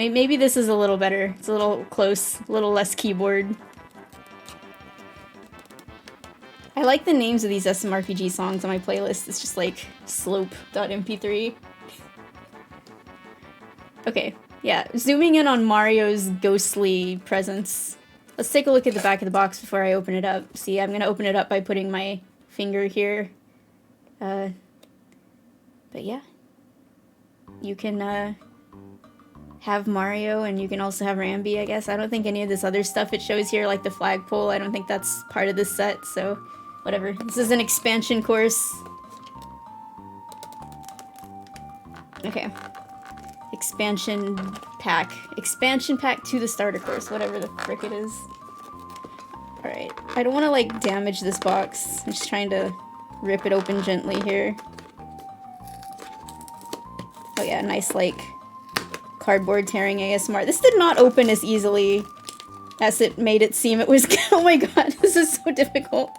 Maybe this is a little better. It's a little close, a little less keyboard. I like the names of these SMRPG songs on my playlist. It's just like slope.mp3. Okay, yeah, zooming in on Mario's ghostly presence. Let's take a look at the back of the box before I open it up. See, I'm gonna open it up by putting my finger here. But yeah. You can, have Mario, and you can also have Rambi, I guess. I don't think any of this other stuff it shows here, like the flagpole, I don't think that's part of this set, so whatever. This is an expansion course. Okay. Expansion pack. Expansion pack to the starter course, whatever the frick it is. Alright. I don't want to, like, damage this box. I'm just trying to rip it open gently here. Oh yeah, nice, like, cardboard tearing ASMR. This did not open as easily as it made it seem it was. Oh my god, this is so difficult.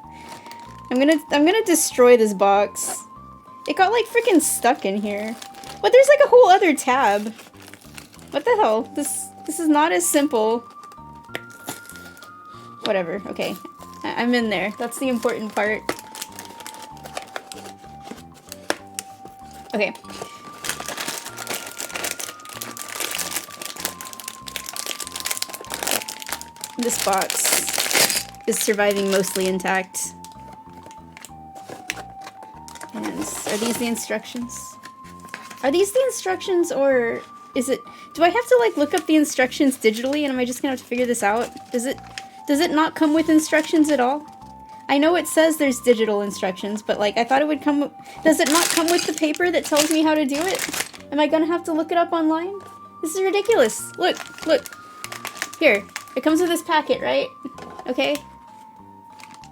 I'm gonna destroy this box. It got, like, freaking stuck in here. But there's, like, a whole other tab. What the hell? This is not as simple. Whatever, okay. I'm in there. That's the important part. Okay. This box is surviving mostly intact. And are these the instructions? Are these the instructions, or is it... Do I have to, like, look up the instructions digitally, and am I just gonna have to figure this out? Does it not come with instructions at all? I know it says there's digital instructions, but, like, I thought it would come with... Does it not come with the paper that tells me how to do it? Am I gonna have to look it up online? This is ridiculous. Look, look. Here. It comes with this packet, right? Okay.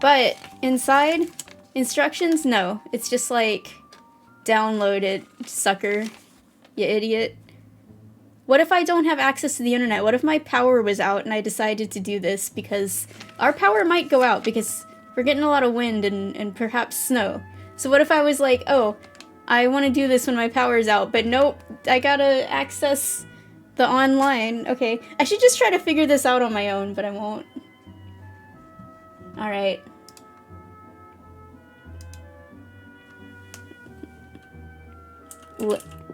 But inside, instructions? No. It's just like, download it, sucker. You idiot. What if I don't have access to the internet? What if my power was out and I decided to do this because our power might go out because we're getting a lot of wind and perhaps snow. So what if I was like, oh, I want to do this when my power's out, but nope, I gotta access the online. Okay, I should just try to figure this out on my own, but I won't. Alright.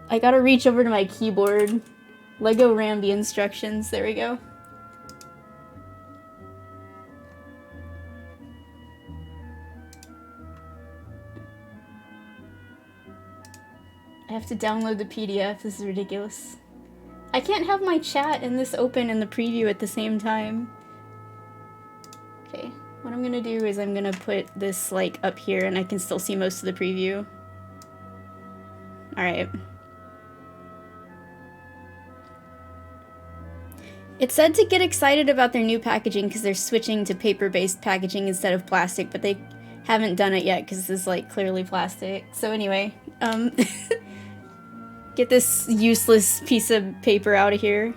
I gotta reach over to my keyboard. Lego Rambi instructions, there we go. I have to download the PDF, this is ridiculous. I can't have my chat and this open in the preview at the same time. Okay, what I'm gonna do is I'm gonna put this, like, up here and I can still see most of the preview. Alright. It said to get excited about their new packaging because they're switching to paper-based packaging instead of plastic, but they haven't done it yet because this is, like, clearly plastic. So anyway, get this useless piece of paper out of here.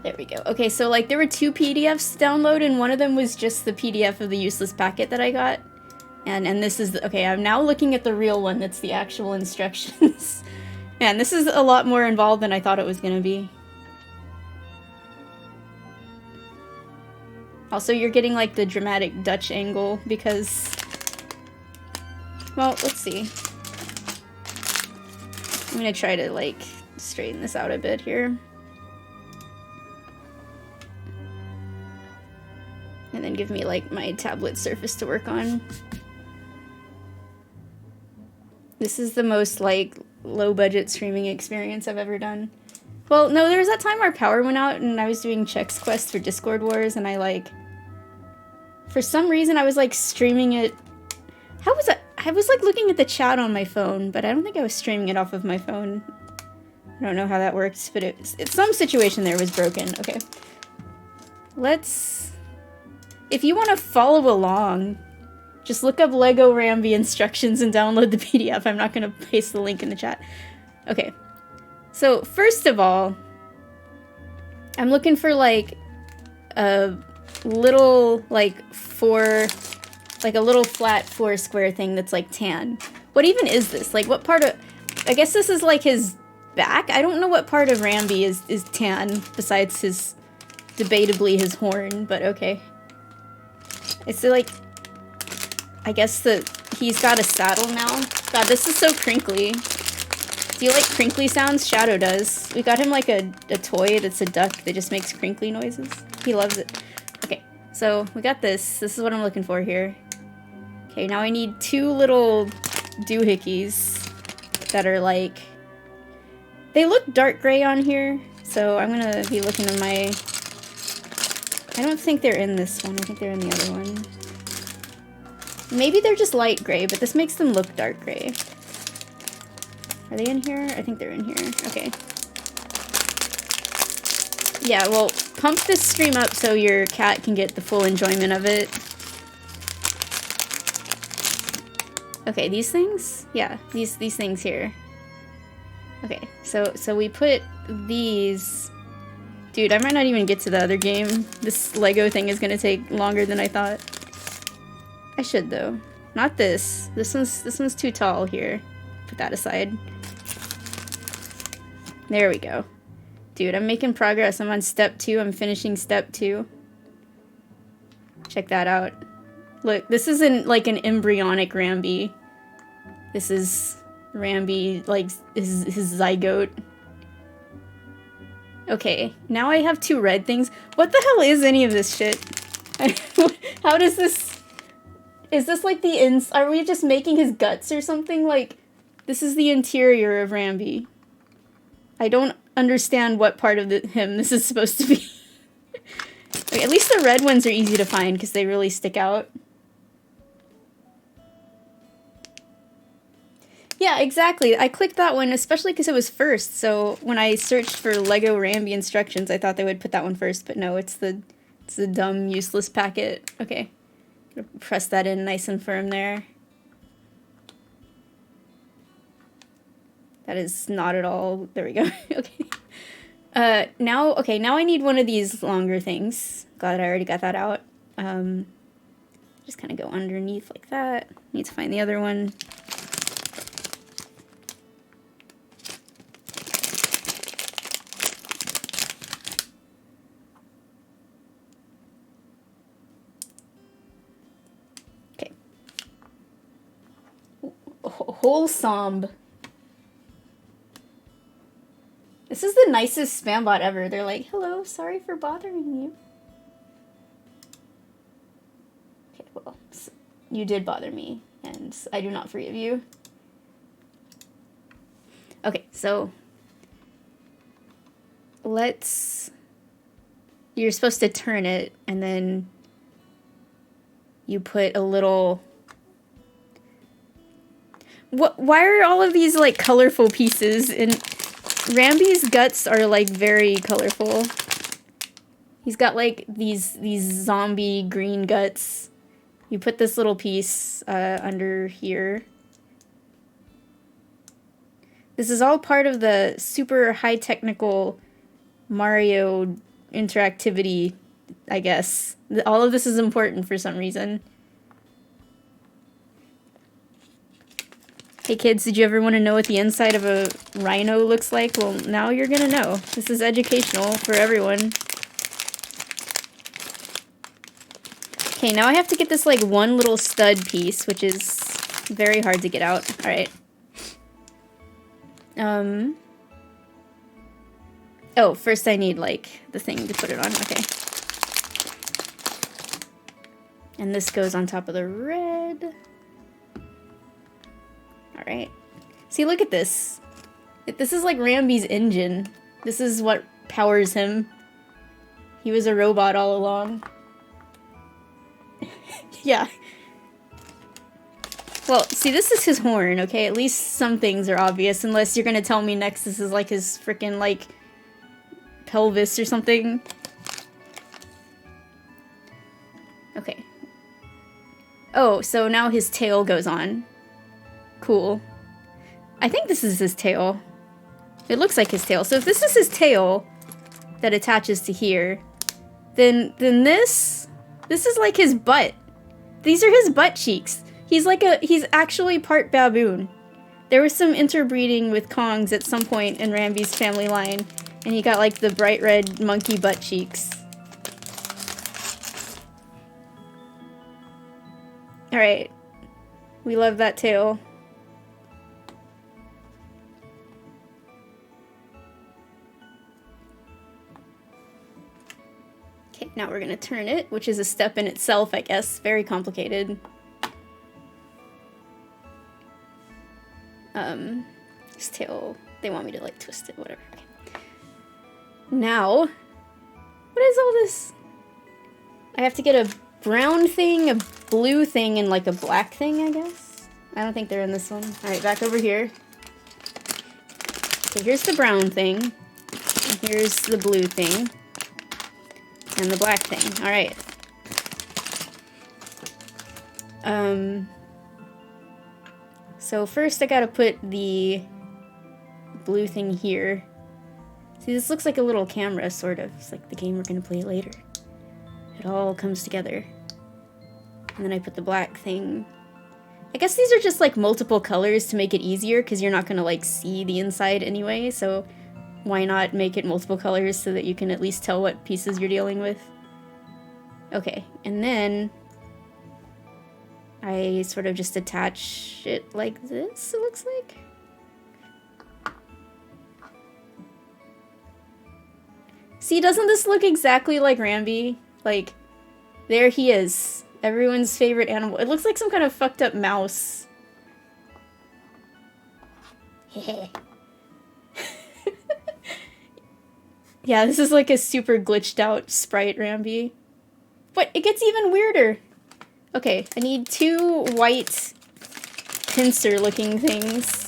There we go. Okay, so, like, there were 2 PDFs to download, and one of them was just the PDF of the useless packet that I got. And this is... okay, I'm now looking at the real one that's the actual instructions. Man, this is a lot more involved than I thought it was gonna be. Also, you're getting, like, the dramatic Dutch angle, because... well, let's see. I'm gonna try to, like, straighten this out a bit here. And then give me, like, my tablet surface to work on. This is the most, like, low-budget streaming experience I've ever done. Well, no, there was that time our power went out and I was doing Chex Quest for Discord Wars and I, like... for some reason I was, like, streaming it... how was that? I was, like, looking at the chat on my phone, but I don't think I was streaming it off of my phone. I don't know how that works, but it's some situation there was broken. Okay. Let's... if you want to follow along, just look up Lego Rambi instructions and download the PDF. I'm not going to paste the link in the chat. Okay. So, first of all, I'm looking for, like, a little, like, like a little flat 4 square thing that's like tan. What even is this? Like, what part of... I guess this is like his back? I don't know what part of Rambi is tan, besides his... debatably his horn, but okay. It's like... I guess he's got a saddle now. God, this is so crinkly. Do you like crinkly sounds? Shadow does. We got him like a toy that's a duck that just makes crinkly noises. He loves it. Okay, so we got this. This is what I'm looking for here. Okay, now I need 2 little doohickeys that are like... They look dark gray on here, so I'm gonna be looking in my... I don't think they're in this one. I think they're in the other one. Maybe they're just light gray, but this makes them look dark gray. Are they in here? I think they're in here. Okay. Yeah, well, pump this stream up so your cat can get the full enjoyment of it. Okay, these things? Yeah, these things here. Okay, so we put these... Dude, I might not even get to the other game. This Lego thing is gonna take longer than I thought. I should, though. Not this. This one's too tall here. Put that aside. There we go. Dude, I'm making progress. I'm on step 2. I'm finishing step 2. Check that out. Look, this isn't like an embryonic Rambi. This is Rambi, like, his zygote. Okay, now I have 2 red things. What the hell is any of this shit? How does this... Is this like the ins? Are we just making his guts or something? Like, this is the interior of Rambi. I don't understand what part of him this is supposed to be. Okay, at least the red ones are easy to find because they really stick out. Yeah, exactly. I clicked that one, especially because it was first. So when I searched for Lego Rambi instructions, I thought they would put that one first, but no, it's the dumb, useless packet. Okay. Press that in nice and firm there. That is not at all... There we go. Okay. Now I need one of these longer things. Glad I already got that out. Just kind of go underneath like that. Need to find the other one. Wholesome. This is the nicest spam bot ever. They're like, hello, sorry for bothering you. Okay, well, you did bother me, and I do not forgive you. Okay, so you're supposed to turn it, and then you put a little... Why are all of these, like, colorful pieces? And Rambi's guts are, like, very colorful. He's got, like, these zombie green guts. You put this little piece under here. This is all part of the super high-technical Mario interactivity, I guess. All of this is important for some reason. Hey kids, did you ever want to know what the inside of a rhino looks like? Well, now you're gonna know. This is educational for everyone. Okay, now I have to get this, like, one little stud piece, which is very hard to get out. Alright. Oh, first I need, like, the thing to put it on. Okay. And this goes on top of the red. Alright. See, look at this. This is like Rambi's engine. This is what powers him. He was a robot all along. Yeah. Well, see, this is his horn, okay? At least some things are obvious, unless you're gonna tell me next this is like his frickin', like, pelvis or something. Okay. Oh, so now his tail goes on. Cool. I think this is his tail. It looks like his tail. So if this is his tail that attaches to here, then this This is like his butt. These are his butt cheeks. He's actually part baboon. There was some interbreeding with Kongs at some point in Rambi's family line, and he got like the bright red monkey butt cheeks. Alright. We love that tail. Okay, now we're gonna turn it, which is a step in itself, I guess. Very complicated. This tail, they want me to like twist it, whatever. Okay. Now, what is all this? I have to get a brown thing, a blue thing, and like a black thing, I guess? I don't think they're in this one. Alright, back over here. Okay, here's the brown thing. And here's the blue thing. And the black thing. Alright. So first I gotta put the blue thing here. See, this looks like a little camera, sort of. It's like the game we're gonna play later. It all comes together. And then I put the black thing. I guess these are just like multiple colors to make it easier, because you're not gonna like see the inside anyway, so why not make it multiple colors so that you can at least tell what pieces you're dealing with? Okay, and then I sort of just attach it like this, it looks like. See, doesn't this look exactly like Rambi? Like, there he is. Everyone's favorite animal. It looks like some kind of fucked up mouse. Yeah, this is like a super glitched out sprite Rambi. But it gets even weirder. Okay, I need 2 white pincer looking things.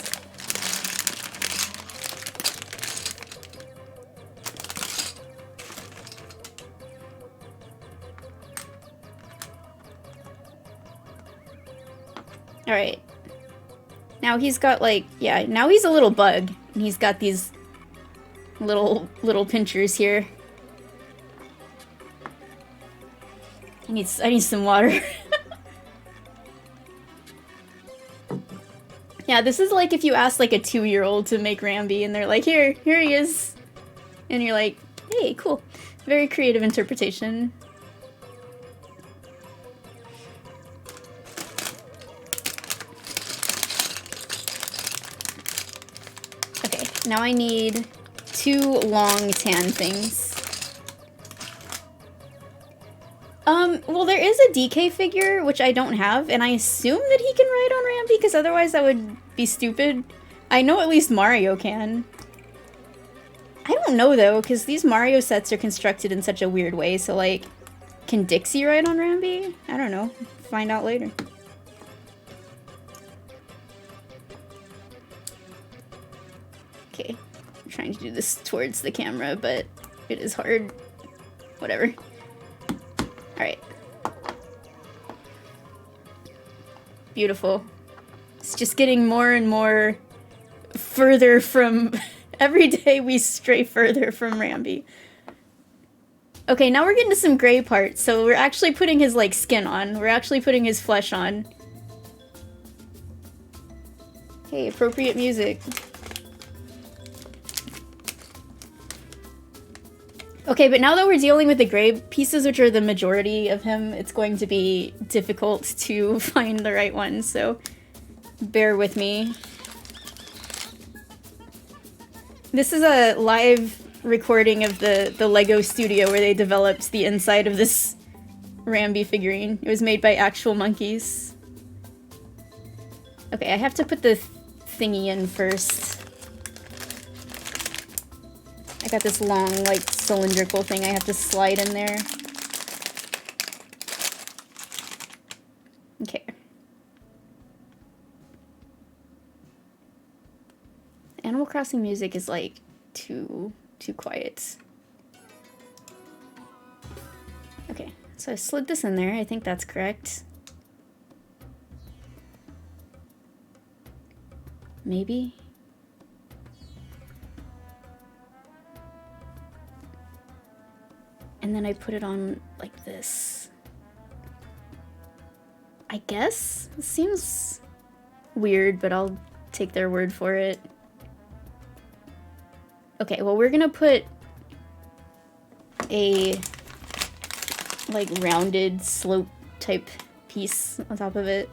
Alright. Now he's got like, yeah, now he's a little bug. And he's got these little pinchers here. I need some water. Yeah, this is like if you ask like a 2-year-old to make Rambi and they're like, here he is. And you're like, hey, cool. Very creative interpretation. Okay, now I need 2 long tan things. Well, there is a DK figure, which I don't have, and I assume that he can ride on Rambi, because otherwise that would be stupid. I know at least Mario can. I don't know, though, because these Mario sets are constructed in such a weird way, so, like, can Dixie ride on Rambi? I don't know. Find out later. Okay. I'm trying to do this towards the camera, but it is hard. Whatever. Alright. Beautiful. It's just getting more and more further from... Every day we stray further from Rambi. Okay, now we're getting to some gray parts, so we're actually putting his, like, skin on. We're actually putting his flesh on. Hey, appropriate music. Okay, but now that we're dealing with the gray pieces, which are the majority of him, it's going to be difficult to find the right one, so bear with me. This is a live recording of the LEGO studio where they developed the inside of this Rambi figurine. It was made by actual monkeys. Okay, I have to put the thingy in first. I got this long, like, cylindrical thing I have to slide in there. Okay. Animal Crossing music is, like, too quiet. Okay, so I slid this in there. I think that's correct. Maybe? And then I put it on like this. I guess? It seems weird, but I'll take their word for it. Okay, well, we're gonna put a, like, rounded slope type piece on top of it.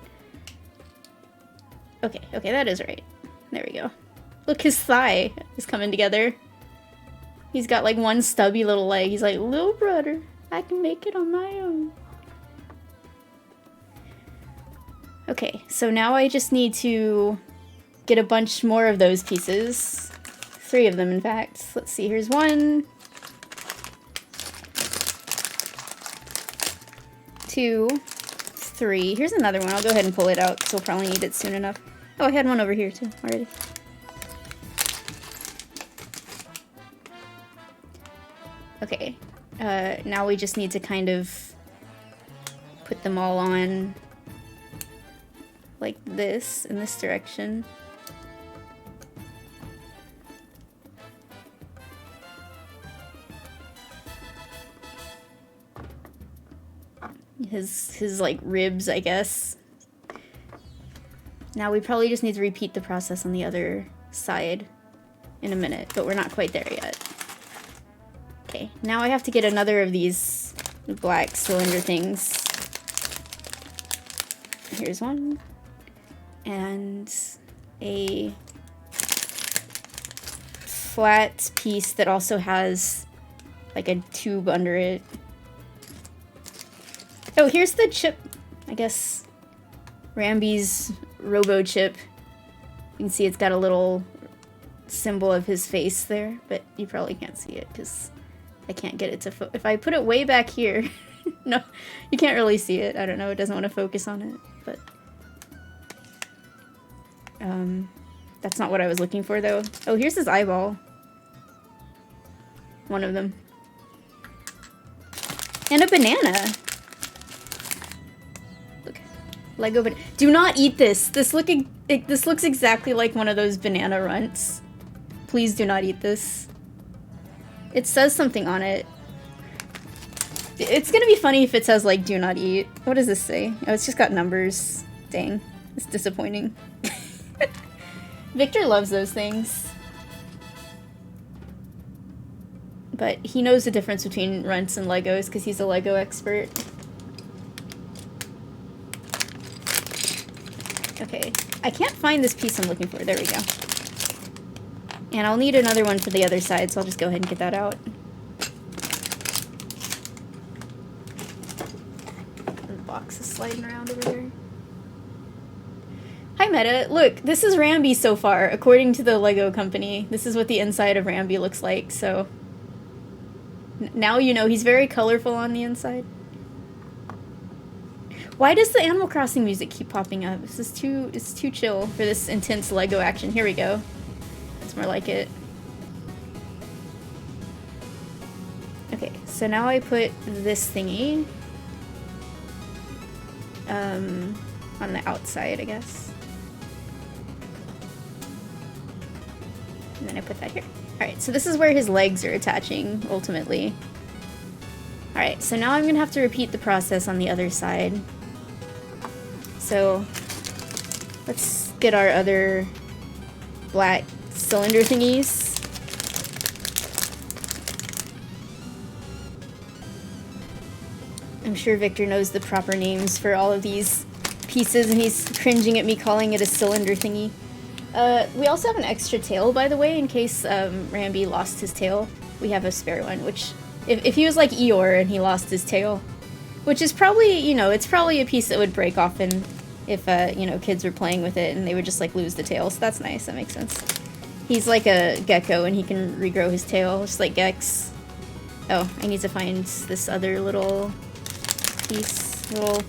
Okay, okay, that is right. There we go. Look, his thigh is coming together. He's got, like, one stubby little leg. He's like, little brother, I can make it on my own. Okay, so now I just need to get a bunch more of those pieces. 3 of them, in fact. Let's see, here's 1, 2, 3. Here's another one. I'll go ahead and pull it out because we'll probably need it soon enough. Oh, I had one over here too already. Okay, now we just need to kind of put them all on like this, in this direction. His like ribs, I guess. Now we probably just need to repeat the process on the other side in a minute, but we're not quite there yet. Okay, now I have to get another of these black cylinder things. Here's one. And a flat piece that also has like a tube under it. Oh, here's the chip. I guess Rambi's robo chip. You can see it's got a little symbol of his face there, but you probably can't see it because I can't get it to if I put it way back here, no, you can't really see it. I don't know, it doesn't want to focus on it, but that's not what I was looking for though. Oh, here's his eyeball. One of them. And a banana. Look, Lego banana. Do not eat this. This looks exactly like one of those banana runts. Please do not eat this. It says something on it. It's gonna be funny if it says, like, do not eat. What does this say? Oh, it's just got numbers. Dang. It's disappointing. Victor loves those things. But he knows the difference between runts and Legos because he's a Lego expert. Okay. I can't find this piece I'm looking for. There we go. And I'll need another one for the other side, so I'll just go ahead and get that out. The box is sliding around over there. Hi, Meta. Look, this is Rambi so far, according to the Lego company. This is what the inside of Rambi looks like, so... Now you know he's very colorful on the inside. Why does the Animal Crossing music keep popping up? This is it's too chill for this intense Lego action. Here we go. It's more like it. Okay, so now I put this thingy on the outside, I guess. And then I put that here. Alright, so this is where his legs are attaching, ultimately. Alright, so now I'm gonna have to repeat the process on the other side. So, let's get our other black cylinder thingies. I'm sure Victor knows the proper names for all of these pieces, and he's cringing at me calling it a cylinder thingy. We also have an extra tail, by the way, in case Rambi lost his tail. We have a spare one, which, if he was like Eeyore and he lost his tail, which is probably, you know, it's probably a piece that would break often if, you know, kids were playing with it and they would just, like, lose the tail, so that's nice, that makes sense. He's like a gecko and he can regrow his tail, just like Gex. Oh, I need to find this other little piece, little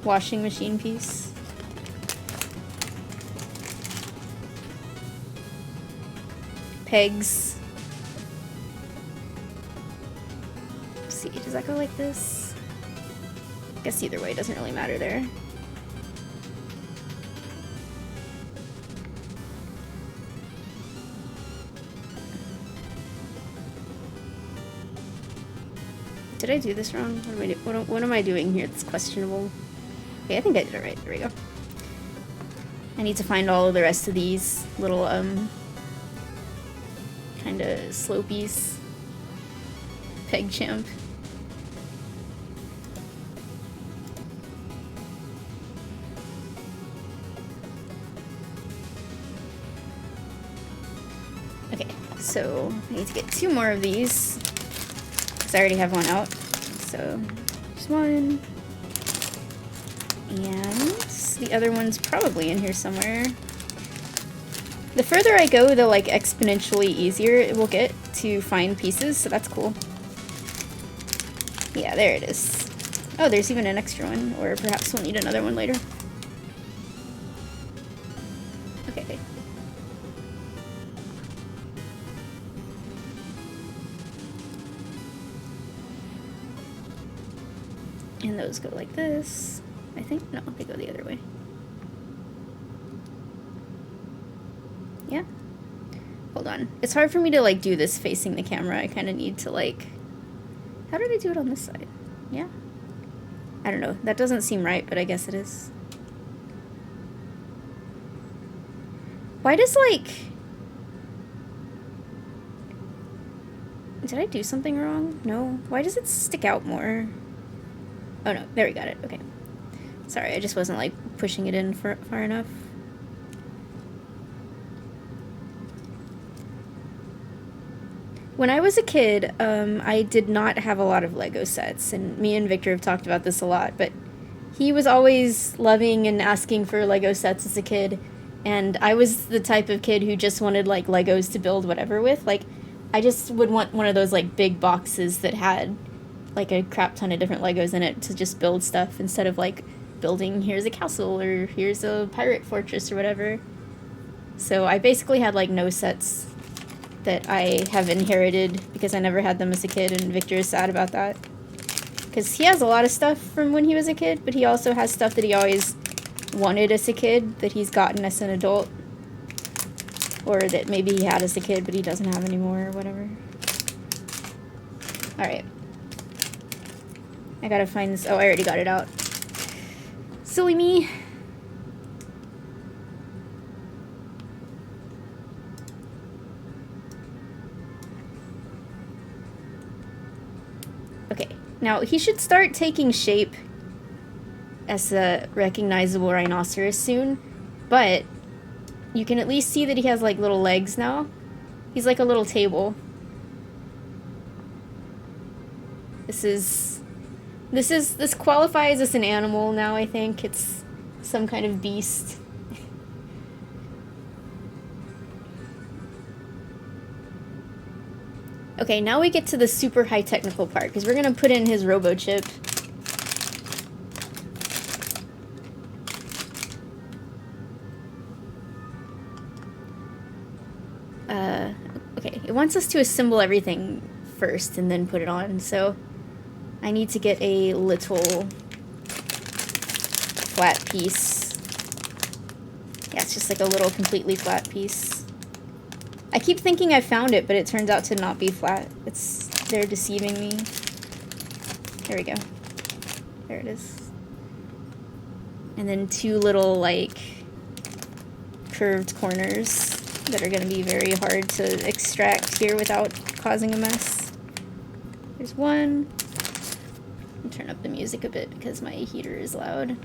washing machine piece. Pegs. Let's see, does that go like this? I guess either way, doesn't really matter there. Did I do this wrong? What am I doing here? It's questionable. Okay, I think I did it right. There we go. I need to find all of the rest of these little, kind of slopies. Peg champ. Okay, so I need to get 2 more of these, because I already have one out. So, there's one. And the other one's probably in here somewhere. The further I go, the like exponentially easier it will get to find pieces, so that's cool. Yeah, there it is. Oh, there's even an extra one, or perhaps we'll need another one later. Okay. And those go like this. I think? No, they go the other way. Yeah. Hold on. It's hard for me to, like, do this facing the camera. I kind of need to, like... How did I do it on this side? Yeah. I don't know. That doesn't seem right, but I guess it is. Why does, like... Did I do something wrong? No. Why does it stick out more? Oh, no. There, we got it. Okay. Sorry, I just wasn't, like, pushing it in far enough. When I was a kid, I did not have a lot of Lego sets, and me and Victor have talked about this a lot, but he was always loving and asking for Lego sets as a kid, and I was the type of kid who just wanted, like, Legos to build whatever with. Like, I just would want one of those, like, big boxes that had, like, a crap ton of different Legos in it to just build stuff instead of, like, building, here's a castle, or here's a pirate fortress, or whatever. So I basically had, like, no sets that I have inherited because I never had them as a kid, and Victor is sad about that. Because he has a lot of stuff from when he was a kid, but he also has stuff that he always wanted as a kid that he's gotten as an adult. Or that maybe he had as a kid but he doesn't have anymore, or whatever. Alright. I gotta find this. Oh, I already got it out. Silly me. Okay, now he should start taking shape as a recognizable rhinoceros soon, but you can at least see that he has like little legs now. He's like a little table. This qualifies as an animal now, I think. It's some kind of beast. Okay, now we get to the super high technical part, because we're gonna put in his robo chip. Okay, it wants us to assemble everything first and then put it on, so I need to get a little flat piece. Yeah, it's just like a little completely flat piece. I keep thinking I found it, but it turns out to not be flat. They're deceiving me. There we go. There it is. And then 2 little, like, curved corners that are going to be very hard to extract here without causing a mess. There's one. I'll turn up the music a bit because my heater is loud.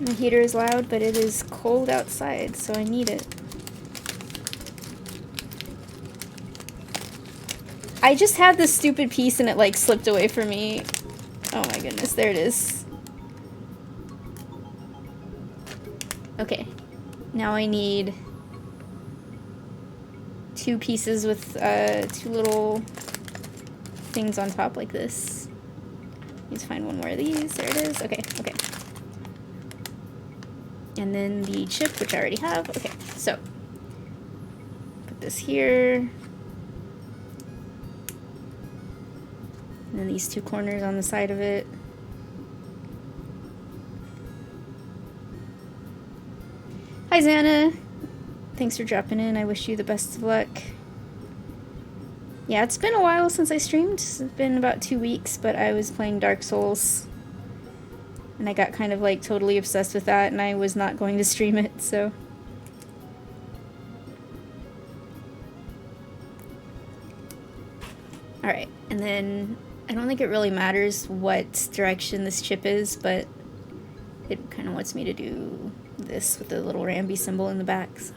My heater is loud, but it is cold outside, so I need it. I just had this stupid piece and it like slipped away from me. Oh my goodness, there it is. Okay, now I need 2 pieces with 2 little things on top like this. Need to find one more of these. There it is. Okay, okay. And then the chip, which I already have. Okay, so put this here. And then these 2 corners on the side of it. Hi, Xana. Thanks for dropping in. I wish you the best of luck. Yeah, it's been a while since I streamed. It's been about 2 weeks, but I was playing Dark Souls. And I got kind of like totally obsessed with that, and I was not going to stream it, so. Alright, and then I don't think it really matters what direction this chip is, but it kind of wants me to do this with the little Rambi symbol in the back. So.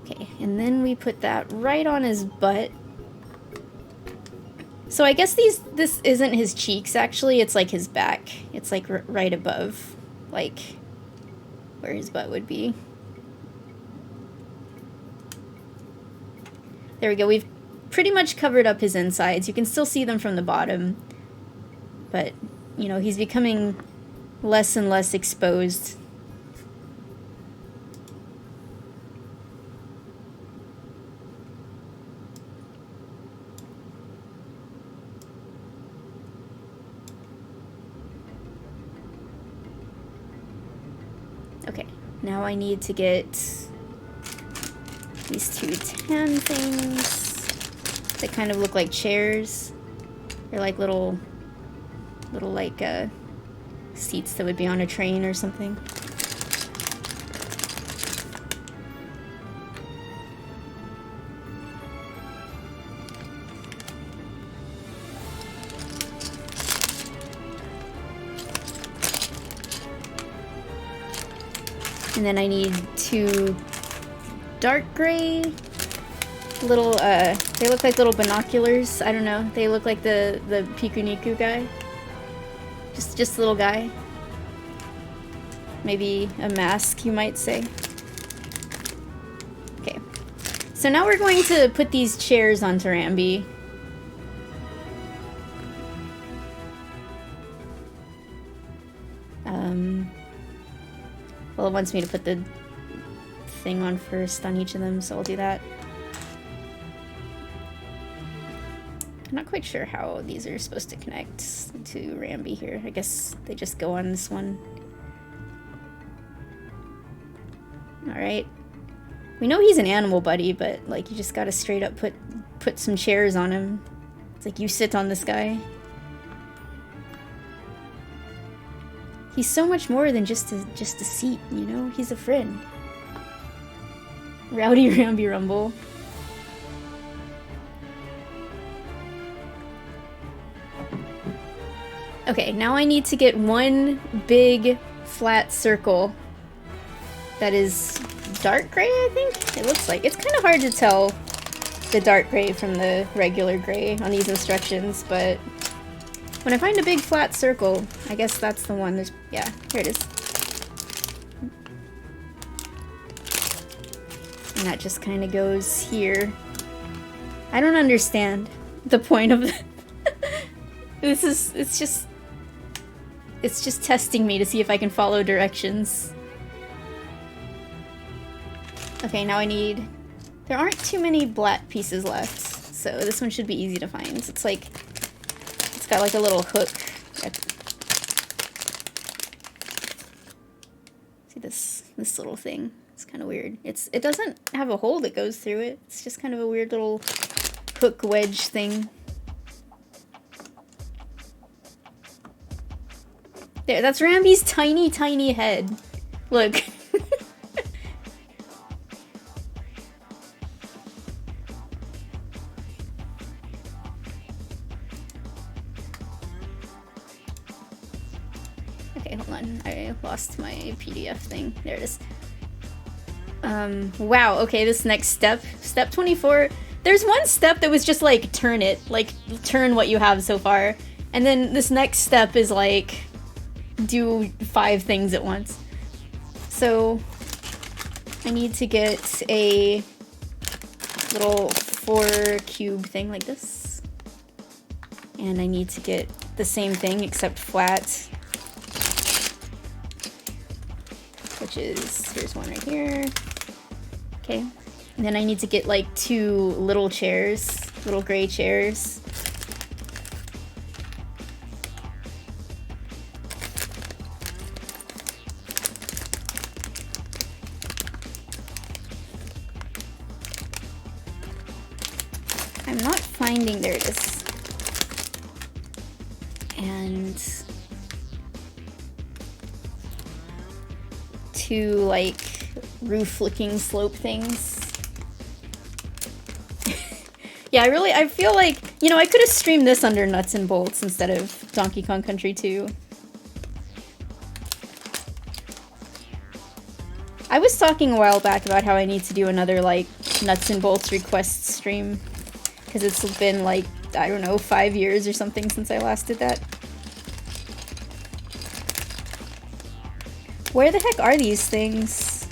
Okay, and then we put that right on his butt. So I guess this isn't his cheeks, actually, it's like his back. It's like right above, like, where his butt would be. There we go, we've pretty much covered up his insides. You can still see them from the bottom, but, you know, he's becoming less and less exposed. Okay, now I need to get these two tan things that kind of look like chairs. They're like little like seats that would be on a train or something. And then I need two dark gray little, they look like little binoculars. I don't know. They look like the Pikuniku guy. Just a little guy. Maybe a mask, you might say. Okay. So now we're going to put these chairs onto Rambi. Well, it wants me to put the thing on first on each of them, so I'll do that. I'm not quite sure how these are supposed to connect to Rambi here. I guess they just go on this one. Alright. We know he's an animal buddy, but like you just gotta straight up put some chairs on him. It's like you sit on this guy. He's so much more than just a seat, you know? He's a friend. Rowdy Rambi Rumble. Okay, now I need to get one big flat circle that is dark gray, I think? It looks like. It's kind of hard to tell the dark gray from the regular gray on these instructions, but when I find a big flat circle, I guess that's the one. There's, yeah, here it is. And that just kind of goes here. I don't understand the point of it. It's just testing me to see if I can follow directions. Okay, now I need, there aren't too many black pieces left, so this one should be easy to find. It's like, it's got like a little hook. See this little thing? It's kind of weird. It doesn't have a hole that goes through it. It's just kind of a weird little hook wedge thing. There, that's Rambi's tiny head. Look. Okay, hold on. I lost my PDF thing. There it is. Wow, okay, this next step. Step 24. There's one step that was just like, turn it. Like, turn what you have so far. And then this next step is like, do 5 things at once. So, I need to get a little 4 cube thing like this. And I need to get the same thing except flat. Which is, here's one right here. Okay. And then I need to get like 2 little chairs, little gray chairs. I'm not finding, there it is. And 2 like roof-looking slope things. Yeah, I feel like, you know, I could have streamed this under Nuts and Bolts instead of Donkey Kong Country 2. I was talking a while back about how I need to do another, like, Nuts and Bolts request stream. Because it's been, like, I don't know, 5 years or something since I last did that. Where the heck are these things?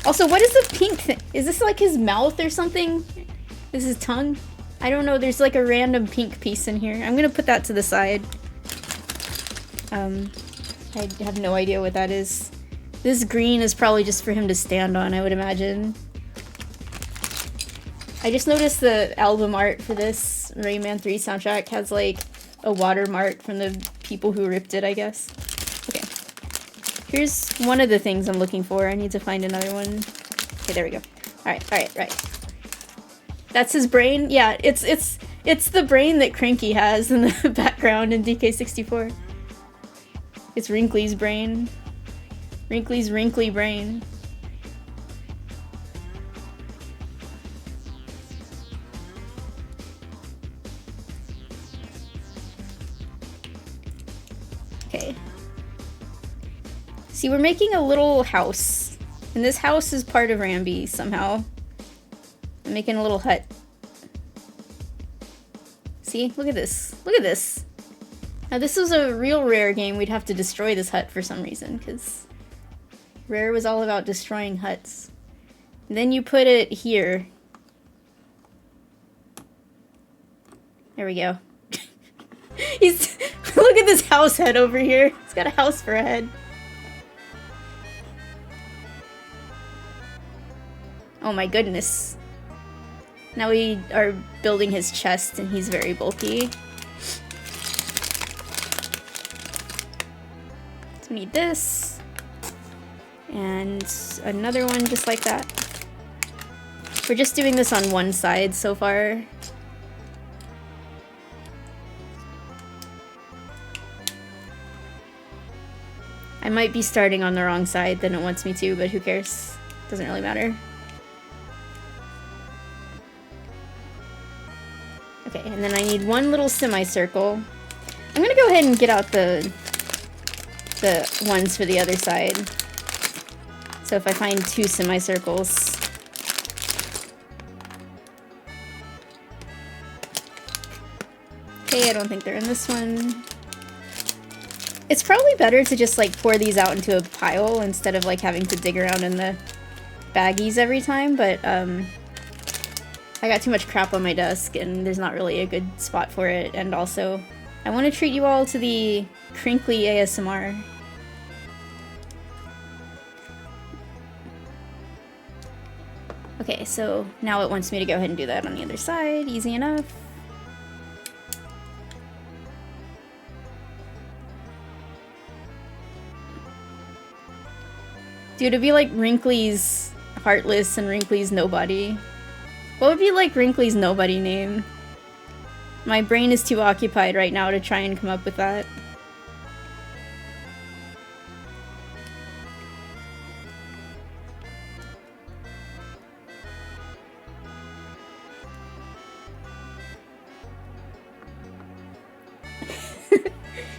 Also, what is the pink thing? Is this, like, his mouth or something? Is his tongue? I don't know, there's, like, a random pink piece in here. I'm gonna put that to the side. I have no idea what that is. This green is probably just for him to stand on, I would imagine. I just noticed the album art for this Rayman 3 soundtrack has like a watermark from the people who ripped it, I guess. Okay. Here's one of the things I'm looking for. I need to find another one. Okay, there we go. Alright, right. That's his brain? Yeah, it's the brain that Crinkly has in the background in DK64. It's Wrinkly's brain. Wrinkly's wrinkly brain. Okay. See, we're making a little house. And this house is part of Rambi somehow. I'm making a little hut. See? Look at this. Look at this. Now this was a real Rare game. We'd have to destroy this hut for some reason, because Rare was all about destroying huts. And then you put it here. There we go. He's look at this house head over here. He's got a house for a head. Oh my goodness. Now we are building his chest and he's very bulky. So we need this. And another one just like that. We're just doing this on one side so far. I might be starting on the wrong side than it wants me to, but who cares? Doesn't really matter. Okay, and then I need one little semicircle. I'm gonna go ahead and get out the ones for the other side. So if I find 2 semicircles. Okay, I don't think they're in this one. It's probably better to just like pour these out into a pile instead of like having to dig around in the baggies every time, but I got too much crap on my desk and there's not really a good spot for it, and also I want to treat you all to the crinkly ASMR. Okay, so now it wants me to go ahead and do that on the other side. Easy enough. Dude, it'd be like Wrinkly's Heartless and Wrinkly's Nobody. What would be like Wrinkly's Nobody name? My brain is too occupied right now to try and come up with that.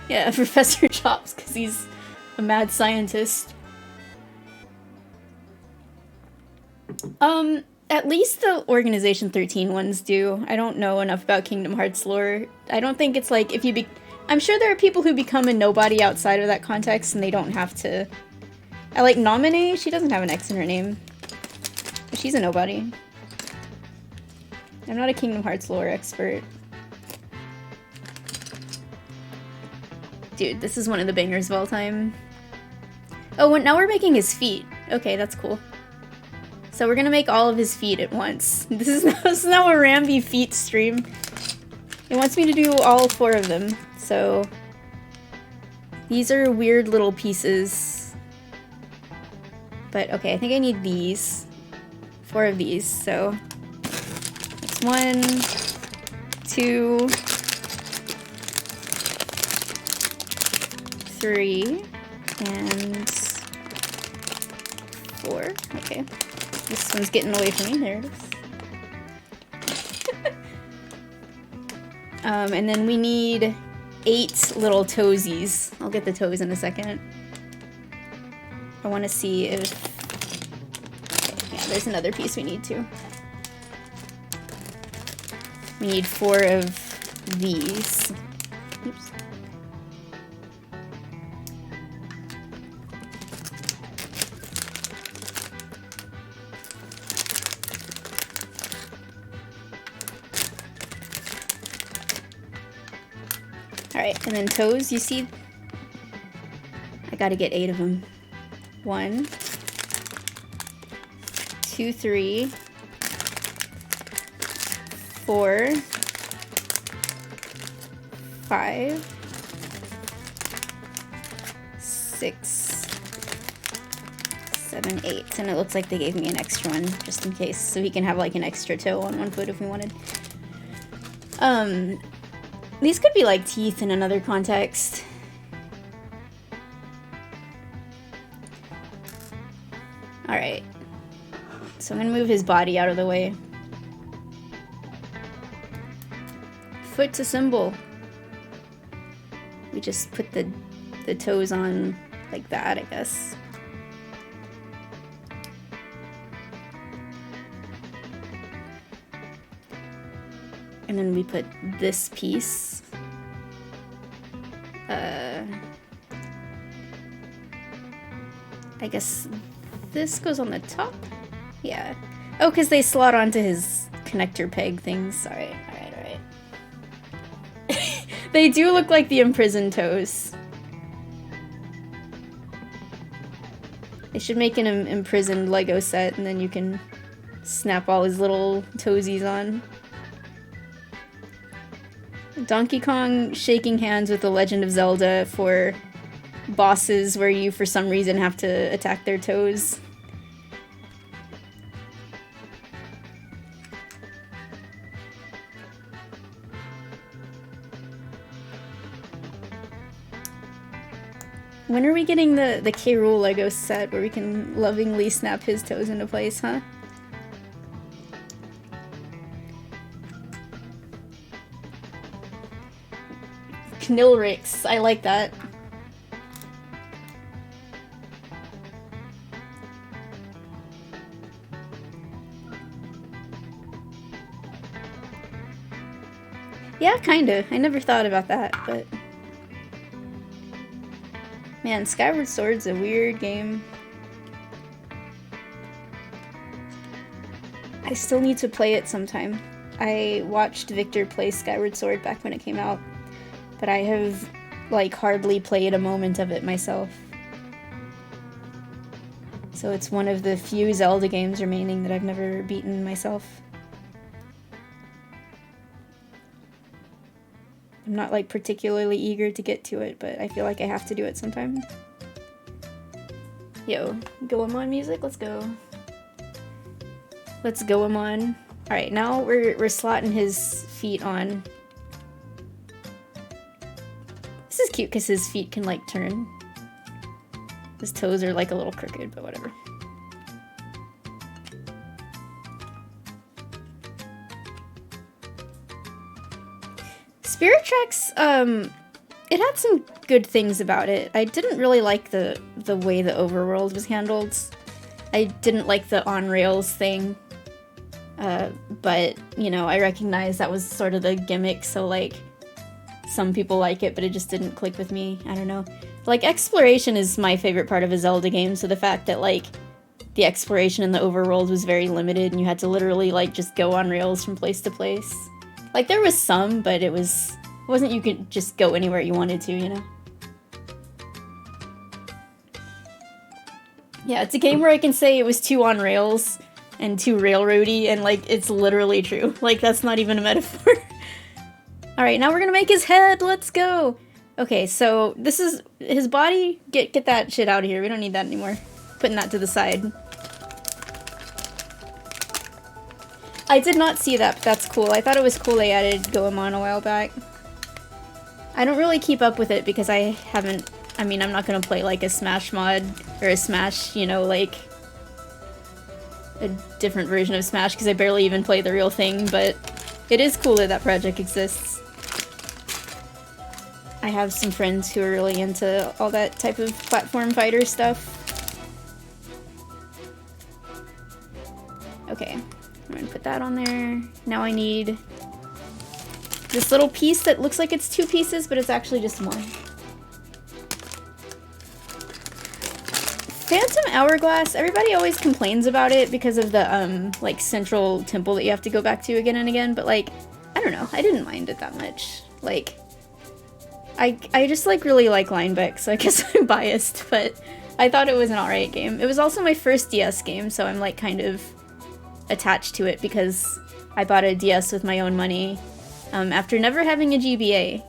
Yeah, Professor Chops, because he's a mad scientist. At least the Organization 13 ones do. I don't know enough about Kingdom Hearts lore. I don't think it's like if you I'm sure there are people who become a nobody outside of that context and they don't have to. I like Nominee, she doesn't have an X in her name. But she's a nobody. I'm not a Kingdom Hearts lore expert. Dude, this is one of the bangers of all time. Oh, now we're making his feet. Okay, that's cool. So we're gonna make all of his feet at once. This is now a Rambi feet stream. It wants me to do all 4 of them, so... These are weird little pieces. But okay, I think I need these. 4 of these, so... 1, 2, 3, and 4. Okay. This one's getting away from me. There it is. And then we need 8 little toesies. I'll get the toes in a second. I want to see if... Okay, yeah, there's another piece we need too. We need 4 of these. Oops. Alright, and then toes, you see? I gotta get 8 of them. 1, 2, 3, 4, 5, 6, 7, 8. And it looks like they gave me an extra one, just in case, so he can have like an extra toe on one foot if we wanted. These could be like teeth in another context. Alright. So I'm gonna move his body out of the way. Foot to symbol. We just put the toes on like that, I guess. And then we put this piece. I guess this goes on the top? Yeah. Oh, because they slot onto his connector peg things. Alright. They do look like the imprisoned toes. They should make an imprisoned Lego set, and then you can snap all his little toesies on. Donkey Kong shaking hands with The Legend of Zelda for bosses where you, for some reason, have to attack their toes. When are we getting the K. Rool Lego set where we can lovingly snap his toes into place, huh? Knilrix, I like that. Yeah, kinda. I never thought about that, but... Man, Skyward Sword's a weird game. I still need to play it sometime. I watched Victor play Skyward Sword back when it came out, but I have, like, hardly played a moment of it myself. So it's one of the few Zelda games remaining that I've never beaten myself. I'm not, like, particularly eager to get to it, but I feel like I have to do it sometime. Yo, Goemon music, let's go. Let's Goemon. Alright, now we're slotting his feet on. This is cute because his feet can, like, turn. His toes are, like, a little crooked, but whatever. Spirit Tracks, it had some good things about it. I didn't really like the way the overworld was handled. I didn't like the on-rails thing. But, you know, I recognize that was sort of the gimmick, so, like, some people like it, but it just didn't click with me. I don't know. Like, exploration is my favorite part of a Zelda game, so the fact that, like, the exploration in the overworld was very limited, and you had to literally, like, just go on rails from place to place. Like, there was some, but it wasn't you could just go anywhere you wanted to, you know? Yeah, it's a game where I can say it was too on rails and too railroady, and, like, it's literally true. Like, that's not even a metaphor. Alright, now we're gonna make his head! Let's go! Okay, so this is his body. Get that shit out of here. We don't need that anymore. Putting that to the side. I did not see that, but that's cool. I thought it was cool they added Goemon a while back. I don't really keep up with it because I haven't... I mean, I'm not gonna play like a Smash mod, or a Smash, you know, like... a different version of Smash, because I barely even play the real thing, but it is cool that that project exists. I have some friends who are really into all that type of platform fighter stuff. Okay, I'm gonna put that on there. Now I need this little piece that looks like it's 2 pieces, but it's actually just 1. Phantom Hourglass, everybody always complains about it because of the, like, central temple that you have to go back to again and again, but, like, I don't know, I didn't mind it that much. Like, I just, like, really like Linebeck, so I guess I'm biased, but I thought it was an alright game. It was also my first DS game, so I'm, like, kind of attached to it because I bought a DS with my own money, after never having a GBA.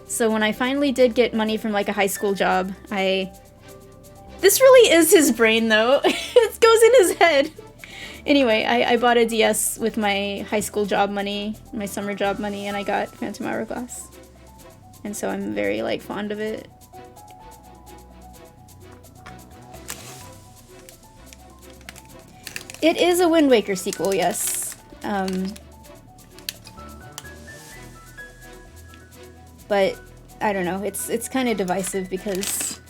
So when I finally did get money from, like, a high school job, This really is his brain, though. It goes in his head. Anyway, I bought a DS with my high school job money, my summer job money, and I got Phantom Hourglass. And so I'm very, like, fond of it. It is a Wind Waker sequel, yes. But, I don't know, it's kind of divisive because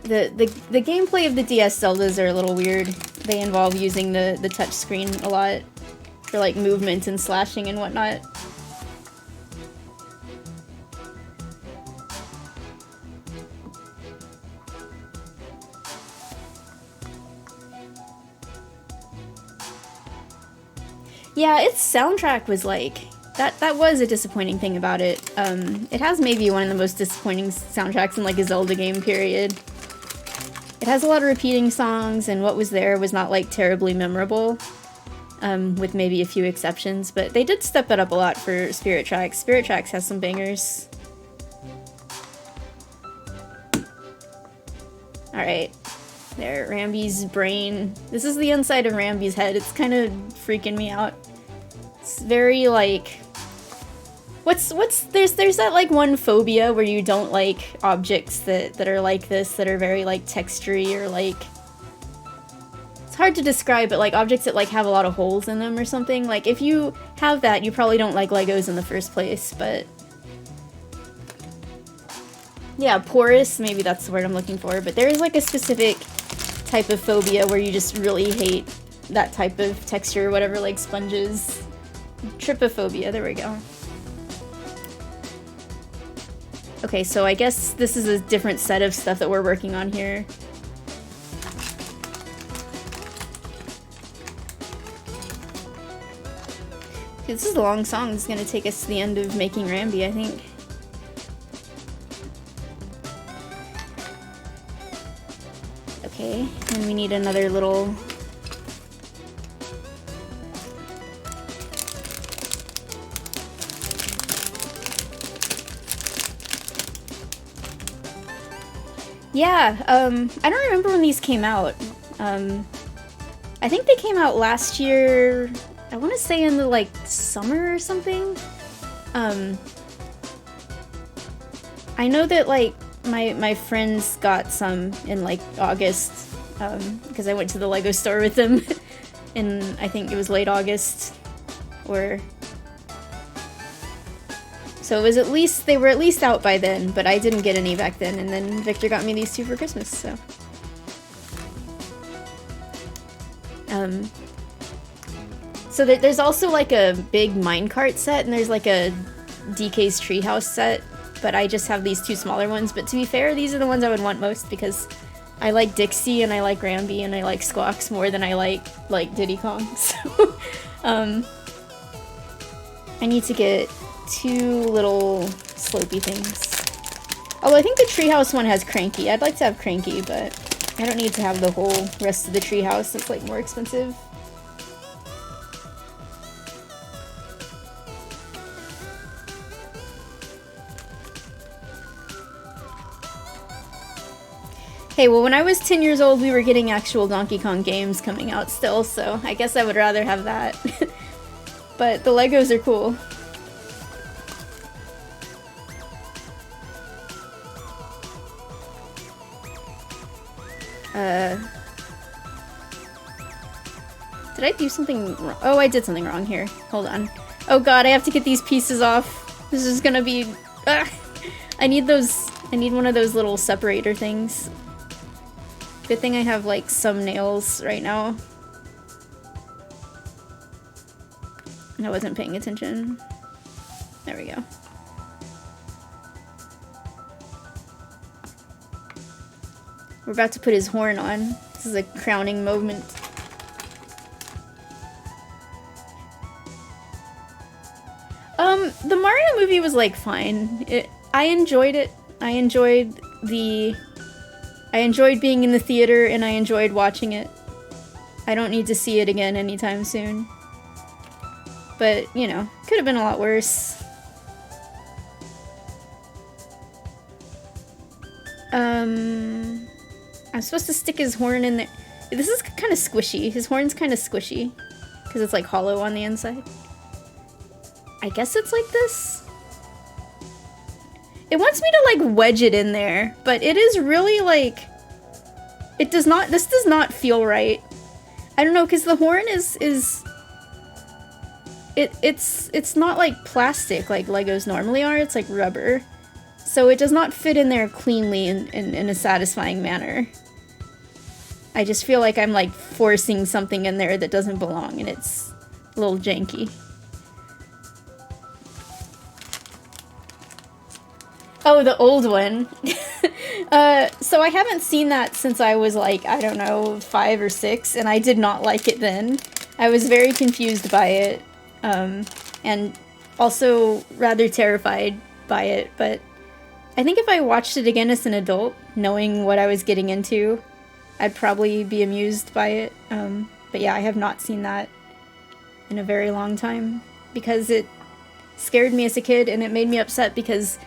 the gameplay of the DS Zeldas are a little weird. They involve using the touch screen a lot for, like, movement and slashing and whatnot. Yeah, its soundtrack was, like, that was a disappointing thing about it. It has maybe one of the most disappointing soundtracks in, like, a Zelda game, period. It has a lot of repeating songs, and what was there was not, like, terribly memorable, with maybe a few exceptions, but they did step it up a lot for Spirit Tracks. Spirit Tracks has some bangers. Alright. There, Rambi's brain. This is the inside of Rambi's head. It's kind of freaking me out. It's very, like... There's that, like, one phobia where you don't like objects that are like this, that are very, like, textury, or, like... It's hard to describe, but, like, objects that, like, have a lot of holes in them or something. Like, if you have that, you probably don't like Legos in the first place, but... Yeah, porous, maybe that's the word I'm looking for, but there is, like, a specific type of phobia where you just really hate that type of texture or whatever, like sponges. Trypophobia, there we go. Okay, so I guess this is a different set of stuff that we're working on here. This is a long song. It's gonna take us to the end of making Rambi, I think. Okay, and we need another little... Yeah, I don't remember when these came out. I think they came out last year, I want to say in the, like, summer or something. I know that, like, my friends got some in, like, August, because I went to the Lego store with them in, I think it was late August, or... So it was at least, they were at least out by then, but I didn't get any back then, and then Victor got me these two for Christmas, so... So there's also, like, a big minecart set, and there's, like, a DK's Treehouse set, but I just have these two smaller ones. But to be fair, these are the ones I would want most, because I like Dixie, and I like Rambi, and I like Squawks more than I like Diddy Kong, so... I need to get two little slopey things. Although I think the treehouse one has Cranky. I'd like to have Cranky, but I don't need to have the whole rest of the treehouse. It's, like, more expensive. Hey, well, when I was 10 years old, we were getting actual Donkey Kong games coming out still, so I guess I would rather have that. but the Legos are cool. Did I do something wrong? Oh, I did something wrong here. Hold on. Oh god, I have to get these pieces off. This is gonna be... I need those... I need one of those little separator things. Good thing I have, like, some nails right now. I wasn't paying attention. There we go. We're about to put his horn on. This is a crowning moment. The Mario movie was, like, fine. I enjoyed it. I enjoyed being in the theater, and I enjoyed watching it. I don't need to see it again anytime soon. But, you know, could have been a lot worse. I'm supposed to stick his horn in there. This is kind of squishy. His horn's kind of squishy. Because it's, like, hollow on the inside. I guess it's like this? It wants me to, like, wedge it in there. But it is really, like... It does not... This does not feel right. I don't know, because the horn is... It's not, like, plastic like Legos normally are. It's, like, rubber. So it does not fit in there cleanly in a satisfying manner. I just feel like I'm, like, forcing something in there that doesn't belong, and it's a little janky. Oh, the old one. So I haven't seen that since I was, like, I don't know, 5 or 6, and I did not like it then. I was very confused by it, and also rather terrified by it, but I think if I watched it again as an adult, knowing what I was getting into, I'd probably be amused by it. But yeah, I have not seen that in a very long time, because it scared me as a kid, and it made me upset because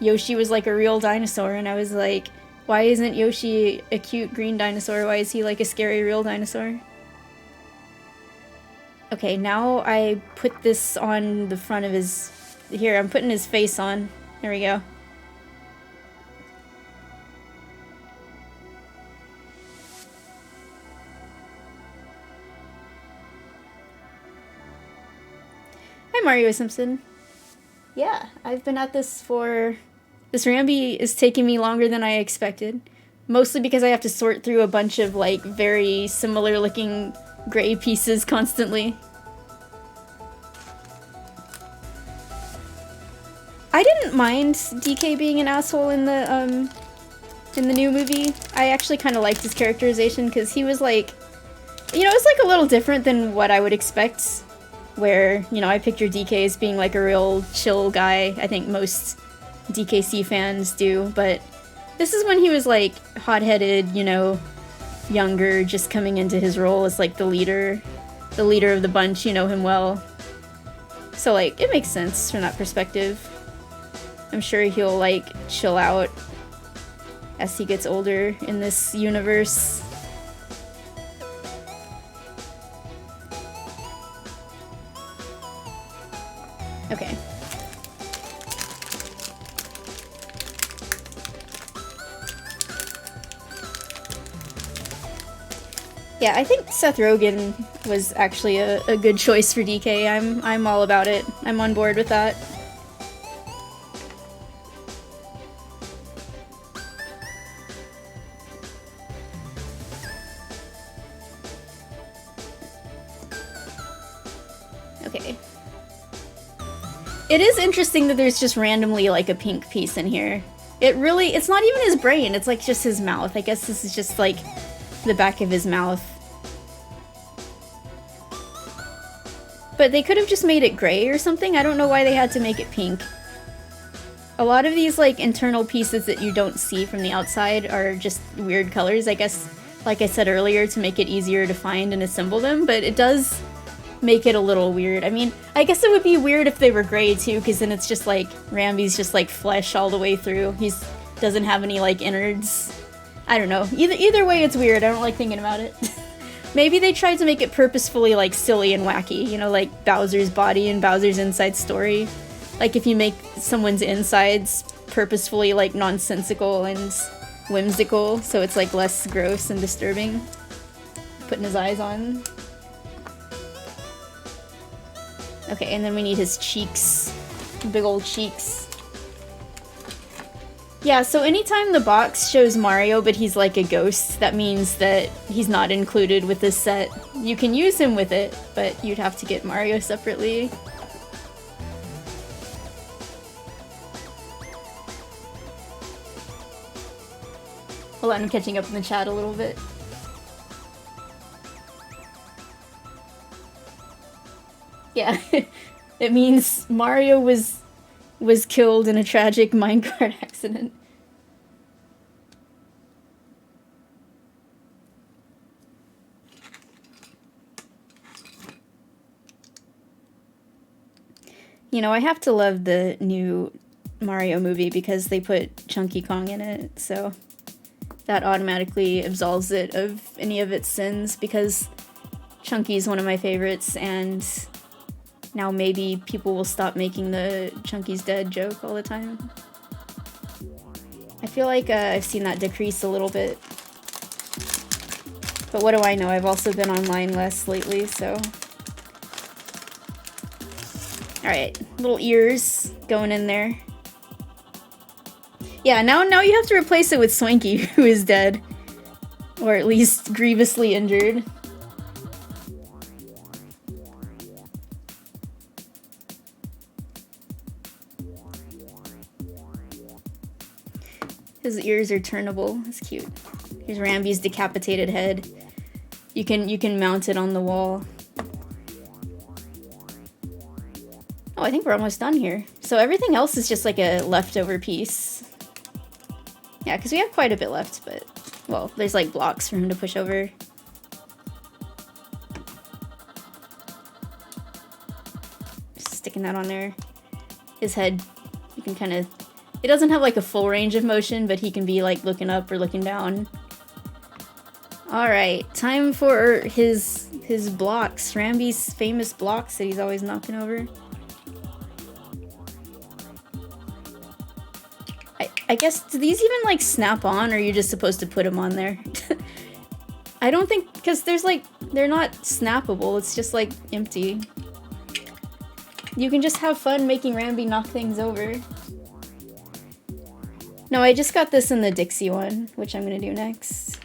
Yoshi was like a real dinosaur, and I was like, why isn't Yoshi a cute green dinosaur? Why is he like a scary real dinosaur? Okay, now I put this on the front of his... Here, I'm putting his face on. There we go. Hi, Mario Simpson. Yeah, I've been at this for... This Rambi is taking me longer than I expected. Mostly because I have to sort through a bunch of, like, very similar looking gray pieces constantly. I didn't mind DK being an asshole in the new movie. I actually kind of liked his characterization because he was like... You know, it's like a little different than what I would expect. Where, you know, I picture DK as being like a real chill guy. I think most DKC fans do, but this is when he was like hot-headed, you know, younger, just coming into his role as like the leader of the bunch. You know him well. So like, it makes sense from that perspective. I'm sure he'll like chill out as he gets older in this universe. Okay. Yeah, I think Seth Rogen was actually a good choice for DK. I'm all about it. I'm on board with that. Okay. It is interesting that there's just randomly like a pink piece in here. It's not even his brain, it's like just his mouth. I guess this is just like the back of his mouth. But they could have just made it gray or something. I don't know why they had to make it pink. A lot of these like internal pieces that you don't see from the outside are just weird colors, I guess, like I said earlier, to make it easier to find and assemble them, but it does make it a little weird. I mean, I guess it would be weird if they were gray too, because then it's just like Rambi's just like flesh all the way through. He's doesn't have any like innards. I don't know. Either way, it's weird. I don't like thinking about it. Maybe they tried to make it purposefully, like, silly and wacky, you know, like Bowser's body and Bowser's inside story. Like, if you make someone's insides purposefully, like, nonsensical and whimsical, so it's, like, less gross and disturbing. Putting his eyes on. Okay, and then we need his cheeks. Big old cheeks. Yeah, so anytime the box shows Mario but he's like a ghost, that means that he's not included with this set. You can use him with it, but you'd have to get Mario separately. Hold on, I'm catching up in the chat a little bit. Yeah, it means Mario was killed in a tragic minecart accident. You know, I have to love the new Mario movie because they put Chunky Kong in it, so that automatically absolves it of any of its sins because Chunky's one of my favorites, and now maybe people will stop making the Chunky's dead joke all the time. I feel like I've seen that decrease a little bit. But what do I know? I've also been online less lately, so... Alright, little ears going in there. Yeah, now you have to replace it with Swanky, who is dead. Or at least grievously injured. His ears are turnable. That's cute. Here's Rambi's decapitated head. You can mount it on the wall. Oh, I think we're almost done here. So everything else is just like a leftover piece. Yeah, because we have quite a bit left, but... Well, there's like blocks for him to push over. Just sticking that on there. His head, you can kind of... It doesn't have like a full range of motion, but he can be like looking up or looking down. Alright, time for his blocks. Rambi's famous blocks that he's always knocking over. I guess, do these even like snap on, or are you just supposed to put them on there? I don't think, because there's like, they're not snappable, it's just like empty. You can just have fun making Rambi knock things over. No, I just got this in the Dixie one, which I'm gonna do next.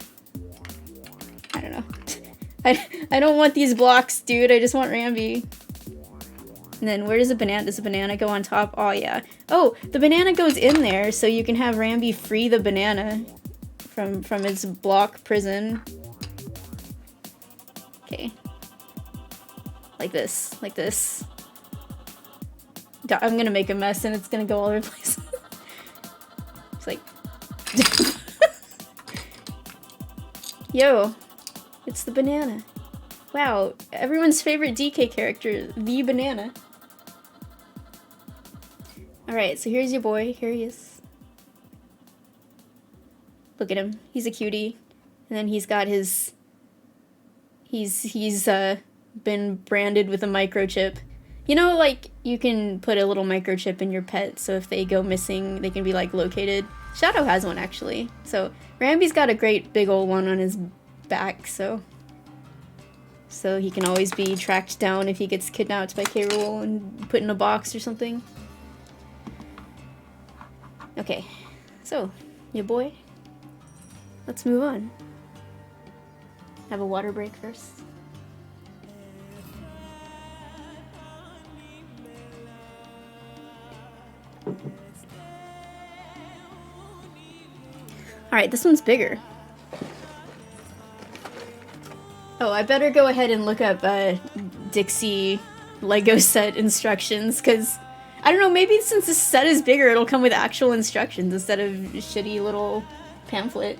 I don't know. I don't want these blocks, dude, I just want Rambi. And then where does the banana? Does the banana go on top? Oh, yeah. Oh, the banana goes in there, so you can have Rambi free the banana from its block prison. Okay. Like this. Like this. God, I'm gonna make a mess and it's gonna go all over the place. It's like... Yo. It's the banana. Wow. Everyone's favorite DK character. The banana. Alright, so here's your boy. Here he is. Look at him. He's a cutie. And then he's got his... He's been branded with a microchip. You know, like, you can put a little microchip in your pet, so if they go missing, they can be, like, located. Shadow has one, actually. So, Rambi's got a great big old one on his back, so he can always be tracked down if he gets kidnapped by Rool and put in a box or something. Okay, so, your boy, let's move on. Have a water break first. Alright, this one's bigger. Oh, I better go ahead and look up Dixie Lego set instructions, because, I don't know, maybe since this set is bigger, it'll come with actual instructions instead of a shitty little pamphlet.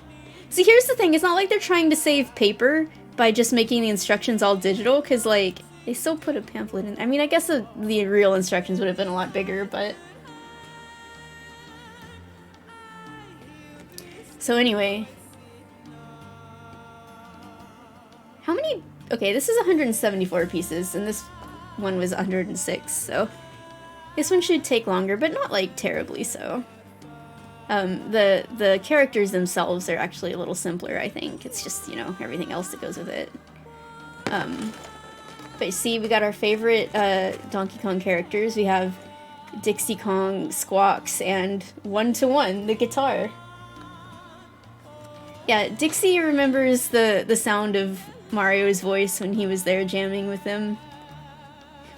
See, here's the thing, it's not like they're trying to save paper by just making the instructions all digital, because, like, they still put a pamphlet in. I mean, I guess the real instructions would have been a lot bigger, but... So anyway... How many? Okay, this is 174 pieces, and this one was 106, so this one should take longer, but not like terribly so. The characters themselves are actually a little simpler, I think. It's just, you know, everything else that goes with it. But you see, we got our favorite Donkey Kong characters. We have Dixie Kong, Squawks, and One-to-One, the guitar. Yeah, Dixie remembers the sound of Mario's voice when he was there jamming with him.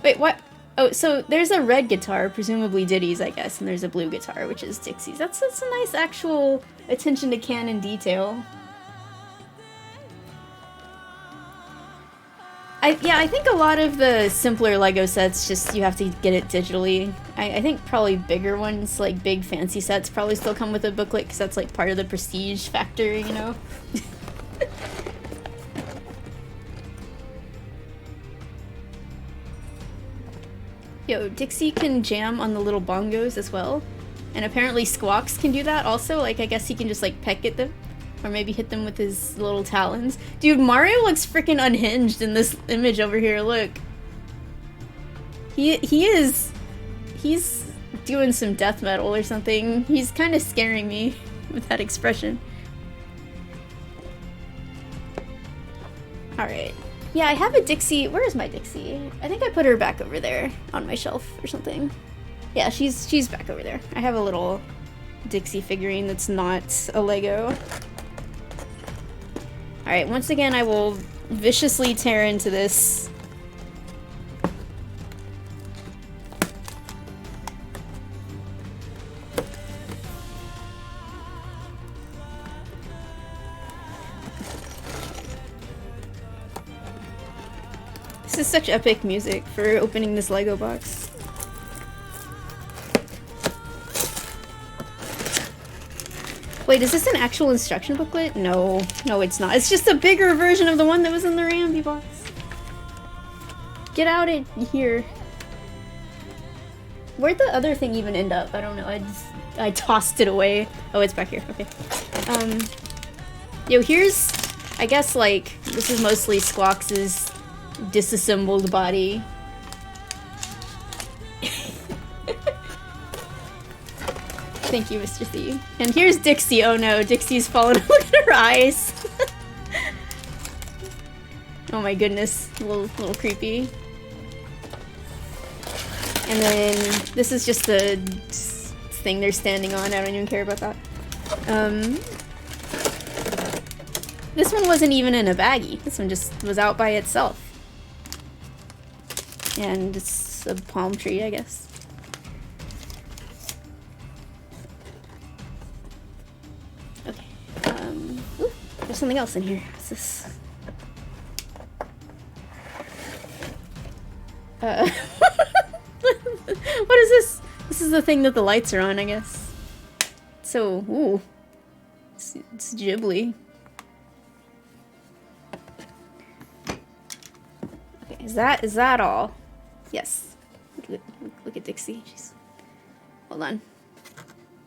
Wait, what? Oh, so there's a red guitar, presumably Diddy's, I guess, and there's a blue guitar, which is Dixie's. That's a nice actual attention to canon detail. I think a lot of the simpler LEGO sets, just you have to get it digitally. I think probably bigger ones, like big fancy sets, probably still come with a booklet, because that's like part of the prestige factor, you know? Yo, Dixie can jam on the little bongos as well. And apparently Squawks can do that also. Like, I guess he can just, like, peck at them. Or maybe hit them with his little talons. Dude, Mario looks freaking unhinged in this image over here, look. He's doing some death metal or something. He's kind of scaring me with that expression. Alright. Yeah, I have a Dixie. Where is my Dixie? I think I put her back over there on my shelf or something. Yeah, she's back over there. I have a little Dixie figurine that's not a Lego. Alright, once again I will viciously tear into this. This is such epic music for opening this Lego box. Wait, is this an actual instruction booklet? No, no it's not. It's just a bigger version of the one that was in the Rambi box. Get out of here. Where'd the other thing even end up? I don't know. I tossed it away. Oh, it's back here. Okay. Yo, here's, I guess, like, this is mostly Squawks' disassembled body. Thank you, Mr. Thief. And here's Dixie. Oh no, Dixie's fallen. Look at her eyes. Oh my goodness, a little creepy. And then this is just the thing they're standing on. I don't even care about that. This one wasn't even in a baggie. This one just was out by itself. And it's a palm tree, I guess. Okay. Ooh, there's something else in here. What's this? What is this? This is the thing that the lights are on, I guess. So, ooh. It's Ghibli. Okay, is that all? Yes. Look at Dixie. She's... Hold on.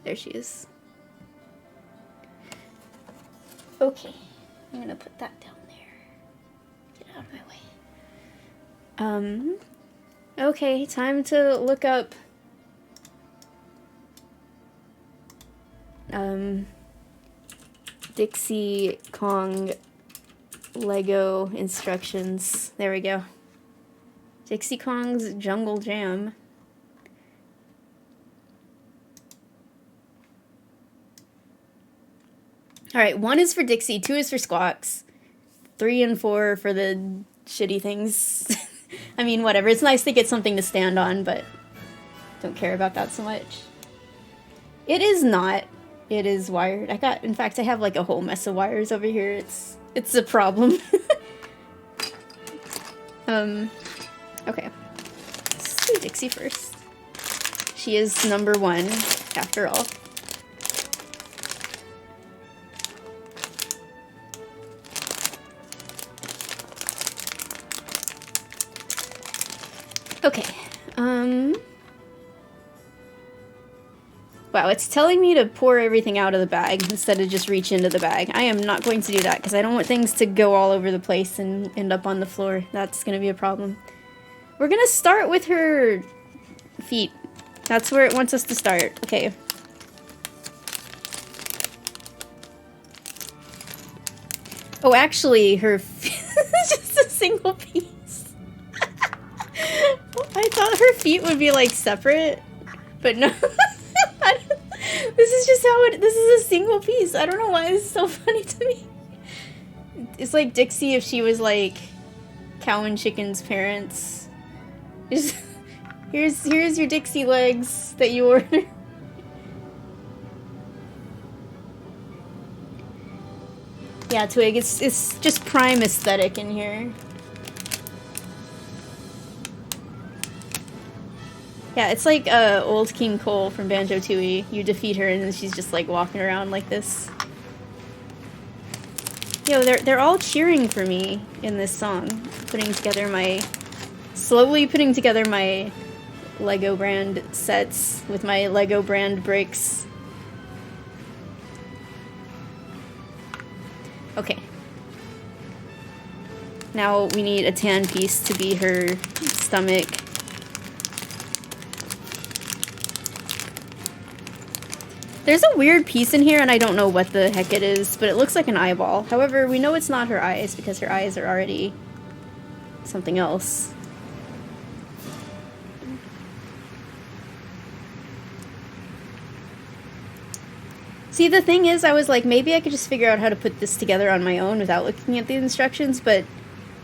There she is. Okay. I'm gonna put that down there. Get out of my way. Okay, time to look up Dixie Kong Lego instructions. There we go. Dixie Kong's Jungle Jam. Alright, 1 is for Dixie, 2 is for Squawks, 3 and 4 for the shitty things. I mean, whatever. It's nice to get something to stand on, but don't care about that so much. It is not. It is wired. In fact, I have like a whole mess of wires over here. It's a problem. Okay. Let's do Dixie first. She is number 1, after all. Okay, Wow, it's telling me to pour everything out of the bag instead of just reach into the bag. I am not going to do that because I don't want things to go all over the place and end up on the floor. That's going to be a problem. We're going to start with her feet. That's where it wants us to start. Okay. Oh, actually, her it's just a single piece. I thought her feet would be, like, separate, but no. This is just how it... This is a single piece. I don't know why this is so funny to me. It's like Dixie if she was, like, Cow and Chicken's parents. Just, here's your Dixie legs that you ordered. Yeah, Twig, it's just prime aesthetic in here. Yeah, it's like old King Cole from Banjo-Tooie. You defeat her and then she's just like walking around like this. Yo, they're all cheering for me in this song. Slowly putting together my Lego brand sets with my Lego brand bricks. Okay. Now we need a tan piece to be her stomach. There's a weird piece in here and I don't know what the heck it is, but it looks like an eyeball. However, we know it's not her eyes because her eyes are already something else. See, the thing is, I was like, maybe I could just figure out how to put this together on my own without looking at the instructions, but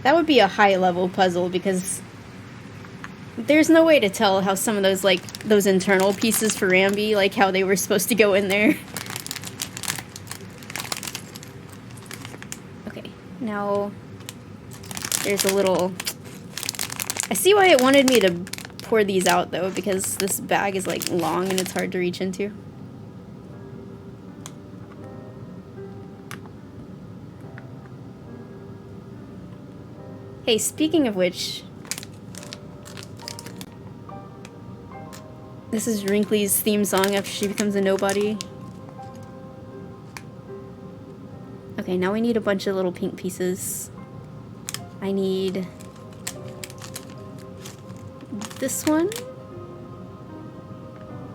that would be a high-level puzzle because there's no way to tell how some of those, like, those internal pieces for Rambi, like, how they were supposed to go in there. Okay, now there's a little... I see why it wanted me to pour these out, though, because this bag is, like, long and it's hard to reach into. Hey, speaking of which, this is Wrinkly's theme song after she becomes a nobody. Okay, now we need a bunch of little pink pieces. I need this one.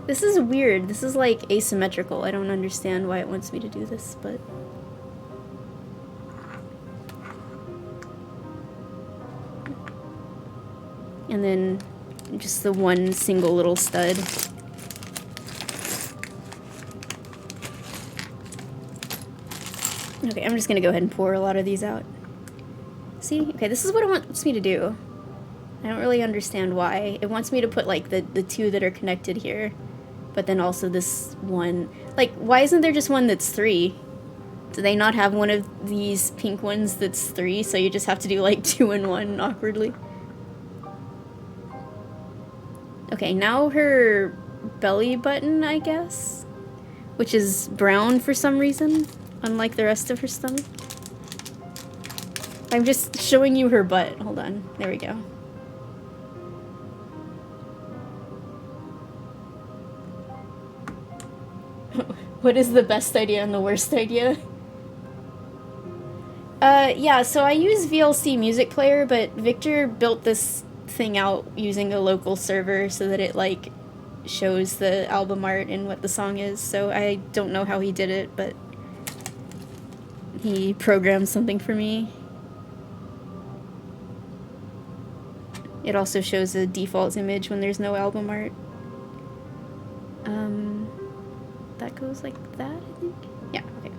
This is weird. This is like asymmetrical. I don't understand why it wants me to do this, but... And then just the one single little stud. Okay, I'm just gonna go ahead and pour a lot of these out. See? Okay, this is what it wants me to do. I don't really understand why. It wants me to put like the two that are connected here, but then also this one. Like, why isn't there just one that's 3? Do they not have one of these pink ones that's 3, so you just have to do like 2 in 1 awkwardly? Okay, now her belly button, I guess, which is brown for some reason, unlike the rest of her stomach. I'm just showing you her butt. Hold on. There we go. What is the best idea and the worst idea? Yeah, so I use VLC Music Player, but Victor built this thing out using a local server so that it like shows the album art and what the song is, so I don't know how he did it, but he programmed something for me. It also shows a default image when there's no album art. That goes like that, I think? Yeah, okay.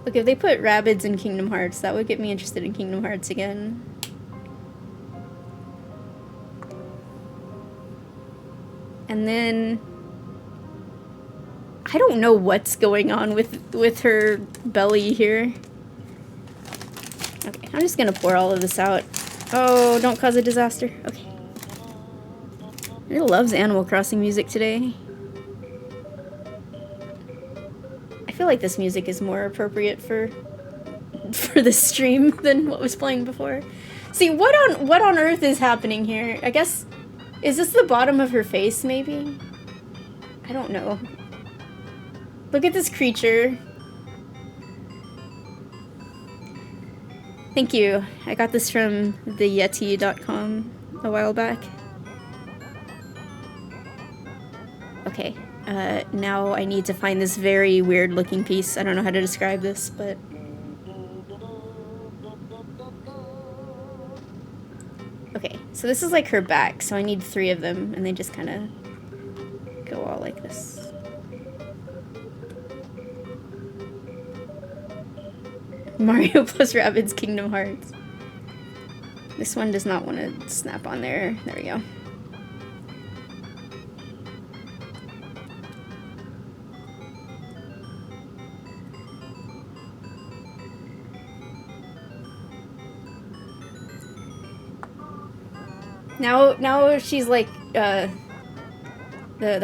Look, if they put Rabbids in Kingdom Hearts, that would get me interested in Kingdom Hearts again. And then... I don't know what's going on with her belly here. Okay, I'm just gonna pour all of this out. Oh, don't cause a disaster. Okay. He loves Animal Crossing music today. I feel like this music is more appropriate for for this stream than what was playing before. See, what on earth is happening here? I guess, is this the bottom of her face, maybe? I don't know. Look at this creature. Thank you. I got this from theyeti.com a while back. Okay, now I need to find this very weird looking piece. I don't know how to describe this, but... Okay, so this is like her back, so I need 3 of them, and they just kind of go all like this. Mario plus Rabbids Kingdom Hearts. This one does not want to snap on there. There we go. Now she's like the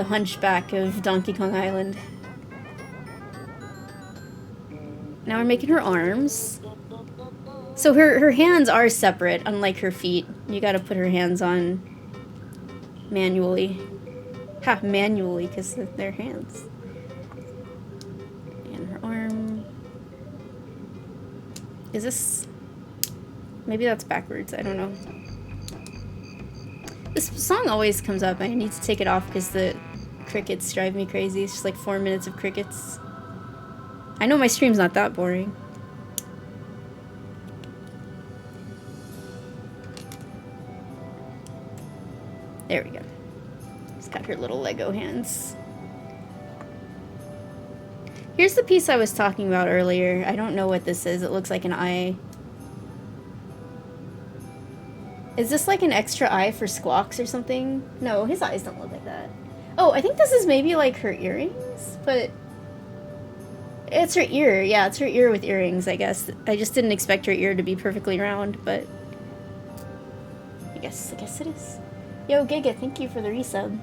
hunchback of Donkey Kong Island. Now we're making her arms. So her hands are separate, unlike her feet. You gotta put her hands on manually. Ha, manually, because they're hands. And her arm. Is this... Maybe that's backwards, I don't know. This song always comes up. I need to take it off because the crickets drive me crazy. It's just like 4 minutes of crickets. I know my stream's not that boring. There we go. She's got her little Lego hands. Here's the piece I was talking about earlier. I don't know what this is. It looks like an eye. Is this like an extra eye for Squawks or something? No, his eyes don't look like that. Oh, I think this is maybe like her earrings, but... It's her ear. Yeah, it's her ear with earrings, I guess. I just didn't expect her ear to be perfectly round, but... I guess it is. Yo, Giga, thank you for the resub.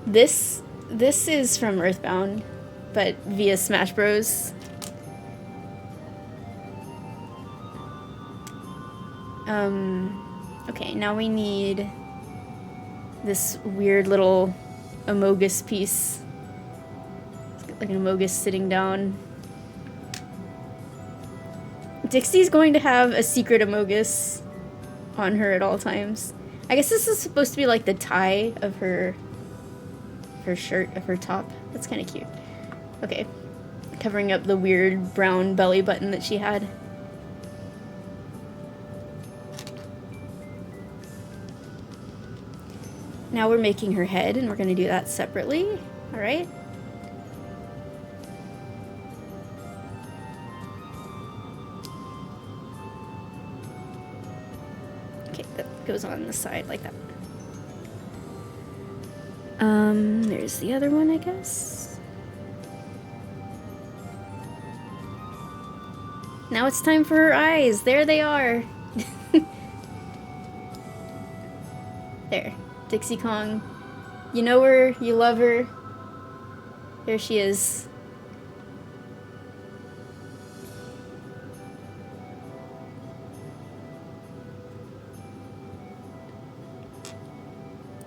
This is from Earthbound, but via Smash Bros. Okay, now we need this weird little Amogus piece. It's got like an Amogus sitting down. Dixie's going to have a secret Amogus on her at all times. I guess this is supposed to be like the tie of her shirt, of her top. That's kind of cute. Okay, covering up the weird brown belly button that she had. Now we're making her head, and we're going to do that separately. Alright. Okay, that goes on the side like that. There's the other one, I guess. Now it's time for her eyes. There they are. There. Dixie Kong. You know her, you love her. There she is.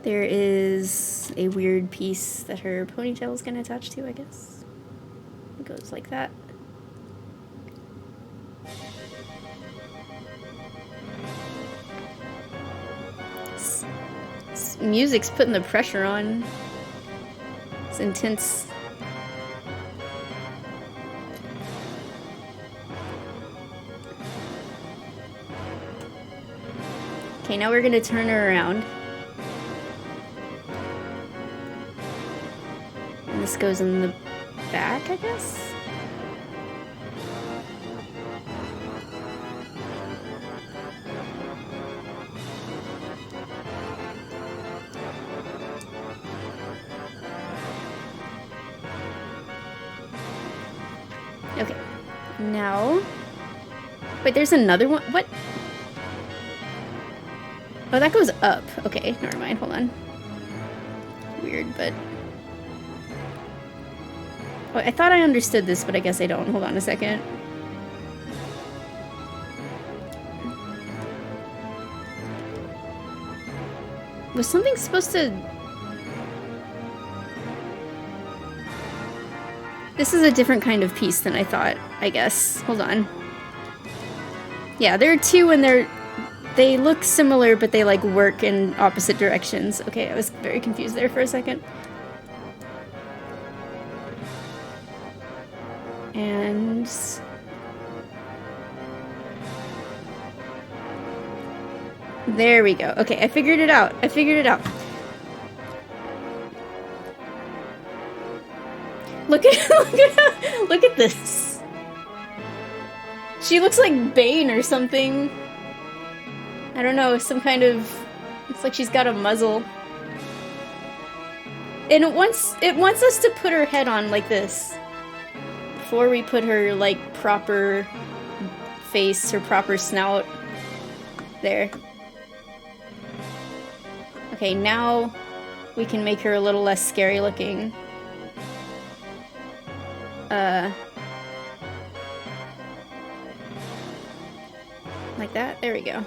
There is a weird piece that her ponytail is going to attach to, I guess. It goes like that. This music's putting the pressure on. It's intense. Okay, now we're going to turn her around. This goes in the back, I guess? Okay. Now... Wait, there's another one? What? Oh, that goes up. Okay, never mind. Hold on. weird, but... Oh, I thought I understood this, but I guess I don't. Hold on a second. Was something supposed to... This is a different kind of piece than I thought, I guess. Hold on. Yeah, there are two and they look similar, but they like work in opposite directions. Okay, I was very confused there for a second. And... there we go. Okay, I figured it out. I figured it out. Look at look at this. She looks like Bane or something. I don't know, some kind of... It's like she's got a muzzle. And it wants us to put her head on like this. Before we put her, like, proper face or proper snout. There. Okay, now we can make her a little less scary looking. Like that? There we go.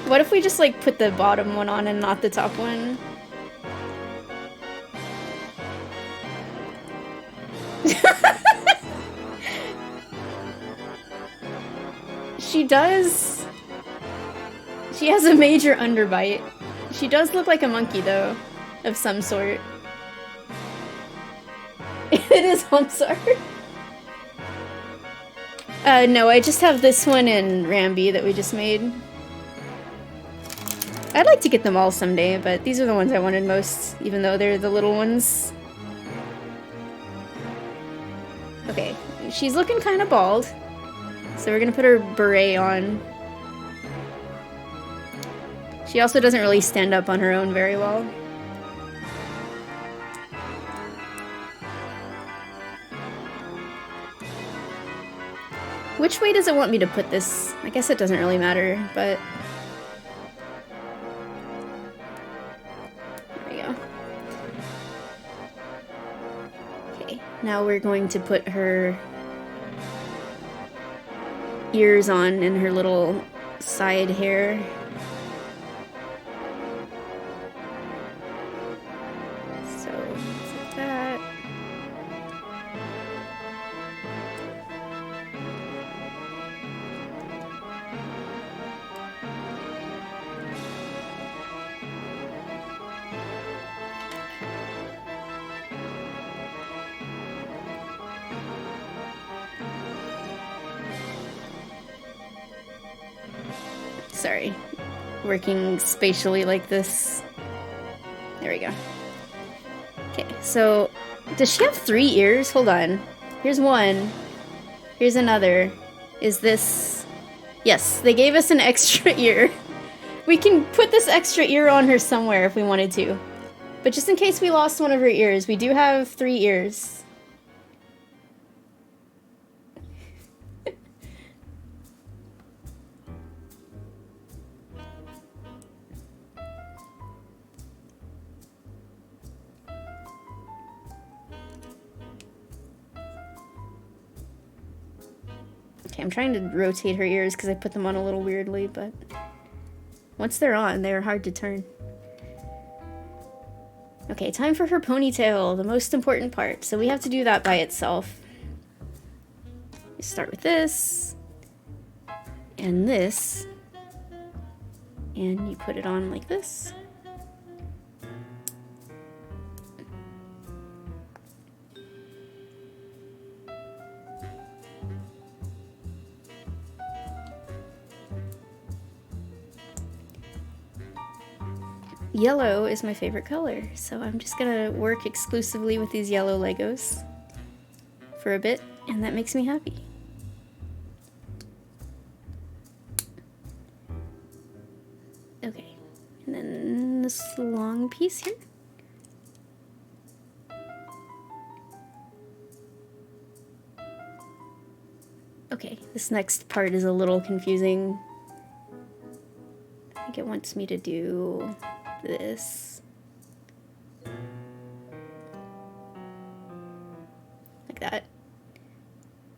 What if we just, like, put the bottom one on and not the top one? She does... She has a major underbite. She does look like a monkey, though. Of some sort. It is Homsar. No, I just have this one and Rambi that we just made. I'd like to get them all someday, but these are the ones I wanted most, even though they're the little ones. Okay, she's looking kind of bald, so we're gonna put her beret on. She also doesn't really stand up on her own very well. Which way does it want me to put this? I guess it doesn't really matter, but... There we go. Okay, now we're going to put her ears on and her little side hair. So, like that. Sorry, working spatially like this. There we go. Okay, so does she have 3 ears? Hold on. Here's one. Here's another. Is this... Yes, they gave us an extra ear. We can put this extra ear on her somewhere if we wanted to. But just in case we lost one of her ears, we do have 3 ears. Okay, I'm trying to rotate her ears because I put them on a little weirdly, but once they're on, they're hard to turn. Okay, time for her ponytail, the most important part. So we have to do that by itself. You start with this, and this, and you put it on like this. Yellow is my favorite color, so I'm just gonna work exclusively with these yellow Legos for a bit, and that makes me happy. Okay, and then this long piece here. Okay, this next part is a little confusing. think it wants me to do this. Like that.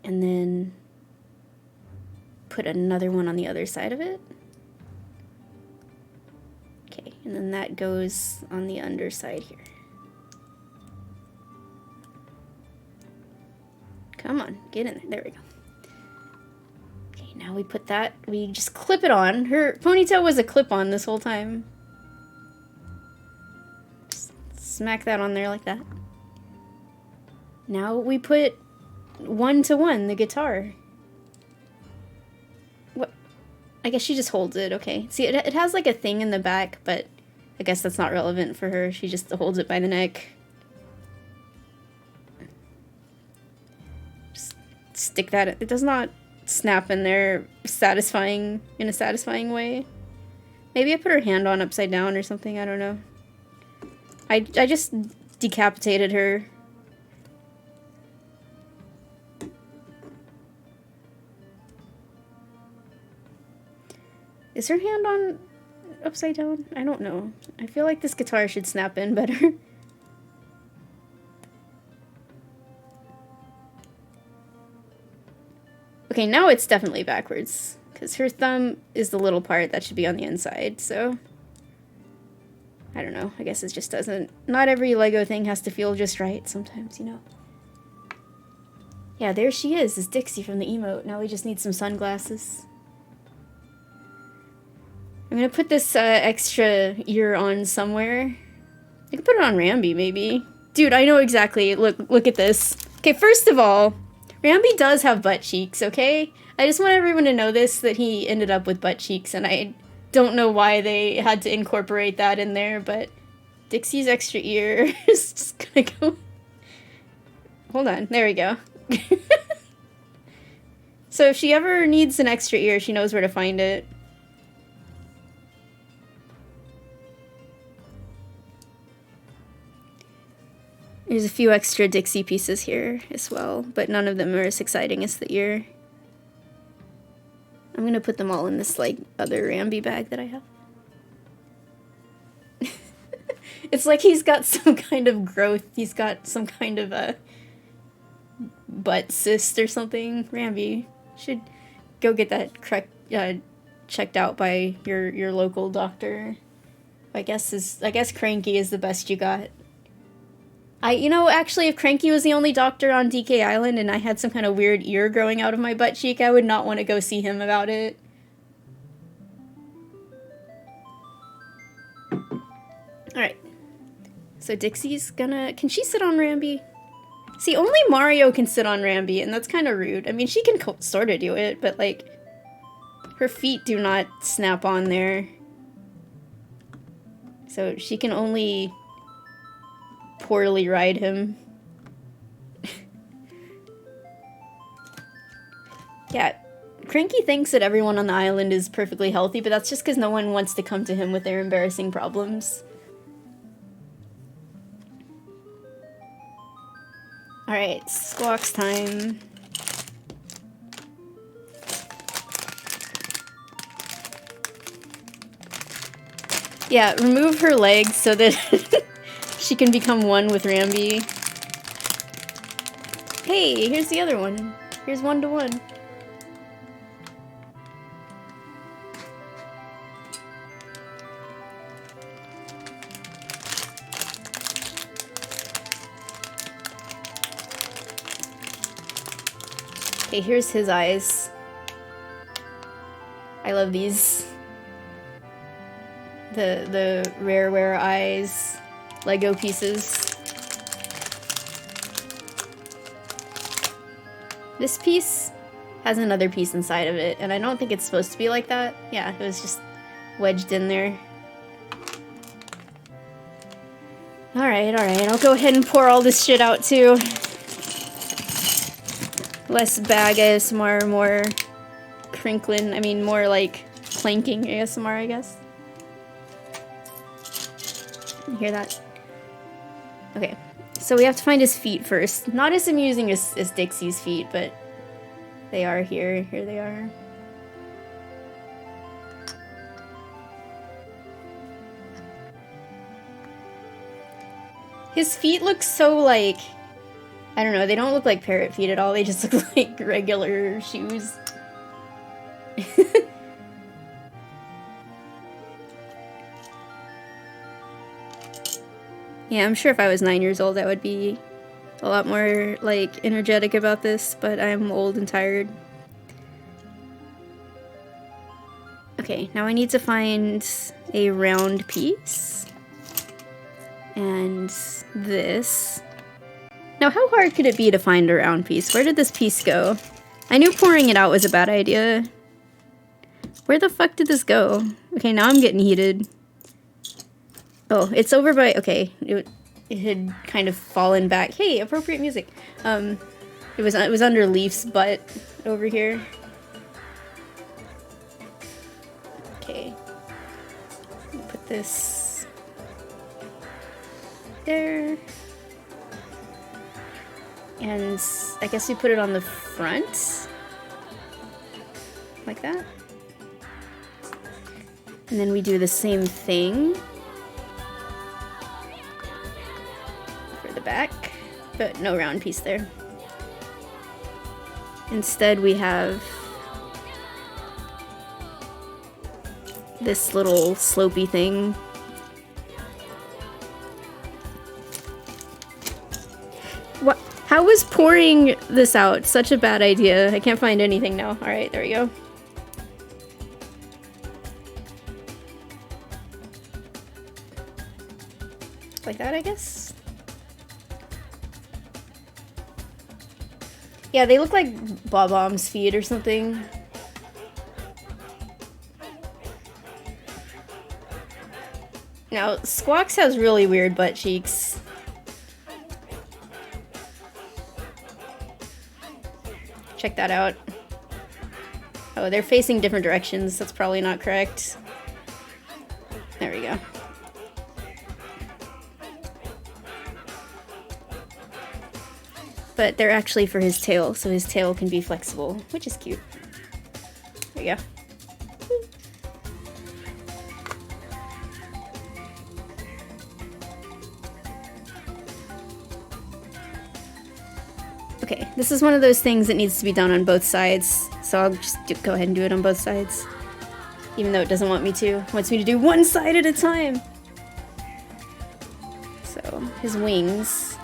And then put another one on the other side of it. Okay, and then that goes on the underside here. Come on, get in there. There we go. Okay, now we put that, we just clip it on. Her ponytail was a clip-on this whole time. Just smack that on there like that. Now we put 1-to-1, the guitar. What? I guess she just holds it, okay. See, it has like a thing in the back, but I guess that's not relevant for her. She just holds it by the neck. Stick that, it does not snap in there in a satisfying way. Maybe I put her hand on upside down or something, I don't know. I just decapitated her. Is her hand on upside down? I don't know. I feel like this guitar should snap in better. Okay, now it's definitely backwards, because her thumb is the little part that should be on the inside, so... I don't know, I guess it just doesn't... Not every Lego thing has to feel just right sometimes, you know? Yeah, there she is Dixie from the emote. Now we just need some sunglasses. I'm gonna put this extra ear on somewhere. I could put it on Rambi, maybe. Dude, I know exactly. Look at this. Okay, first of all... Rambi does have butt cheeks, okay? I just want everyone to know this, that he ended up with butt cheeks, and I don't know why they had to incorporate that in there, but Dixie's extra ear is just gonna go... Hold on, there we go. So if she ever needs an extra ear, she knows where to find it. There's a few extra Dixie pieces here as well, but none of them are as exciting as the ear. I'm gonna put them all in this, like, other Rambi bag that I have. It's like he's got some kind of growth. He's got some kind of a butt cyst or something. Rambi should go get that checked out by your local doctor. I guess Cranky is the best you got. You know, actually, if Cranky was the only doctor on DK Island and I had some kind of weird ear growing out of my butt cheek, I would not want to go see him about it. Alright. So Dixie's gonna... Can she sit on Rambi? See, only Mario can sit on Rambi, and that's kind of rude. I mean, she can sort of do it, but, like, her feet do not snap on there. So she can only... poorly ride him. Yeah, Cranky thinks that everyone on the island is perfectly healthy, but that's just because no one wants to come to him with their embarrassing problems. Alright, Squawks time. Yeah, remove her legs so that she can become one with Rambi. Hey, here's the other one. Here's 1-to-1. Okay, here's his eyes. I love these. The Rareware eyes. Lego pieces. This piece has another piece inside of it, and I don't think it's supposed to be like that. Yeah, it was just wedged in there. Alright, I'll go ahead and pour all this shit out too. Less bag ASMR, more crinkling, I mean more like clanking ASMR, I guess. You hear that? Okay, so we have to find his feet first. Not as amusing as Dixie's feet, but they are here. Here they are. His feet look so like, I don't know, they don't look like parrot feet at all, they just look like regular shoes. Yeah, I'm sure if I was 9 years old I would be a lot more, like, energetic about this, but I'm old and tired. Okay, now I need to find a round piece. And this. Now, how hard could it be to find a round piece? Where did this piece go? I knew pouring it out was a bad idea. Where the fuck did this go? Okay, now I'm getting heated. Oh, it's over by... Okay, it had kind of fallen back. Hey, appropriate music. It was under Leaf's butt over here. Okay. Put this there. And I guess we put it on the front. Like that. And then we do the same thing for the back, but no round piece there. Instead we have this little slopey thing. What? How was pouring this out such a bad idea? I can't find anything now. Alright, there we go. Like that, I guess? Yeah, they look like Bob-omb's feet or something. Now, Squawks has really weird butt cheeks. Check that out. Oh, they're facing different directions. That's probably not correct. There we go. But they're actually for his tail, so his tail can be flexible, which is cute. There you go. Okay, this is one of those things that needs to be done on both sides, so I'll just go ahead and do it on both sides. Even though it doesn't want me to. It wants me to do one side at a time! So, his wings.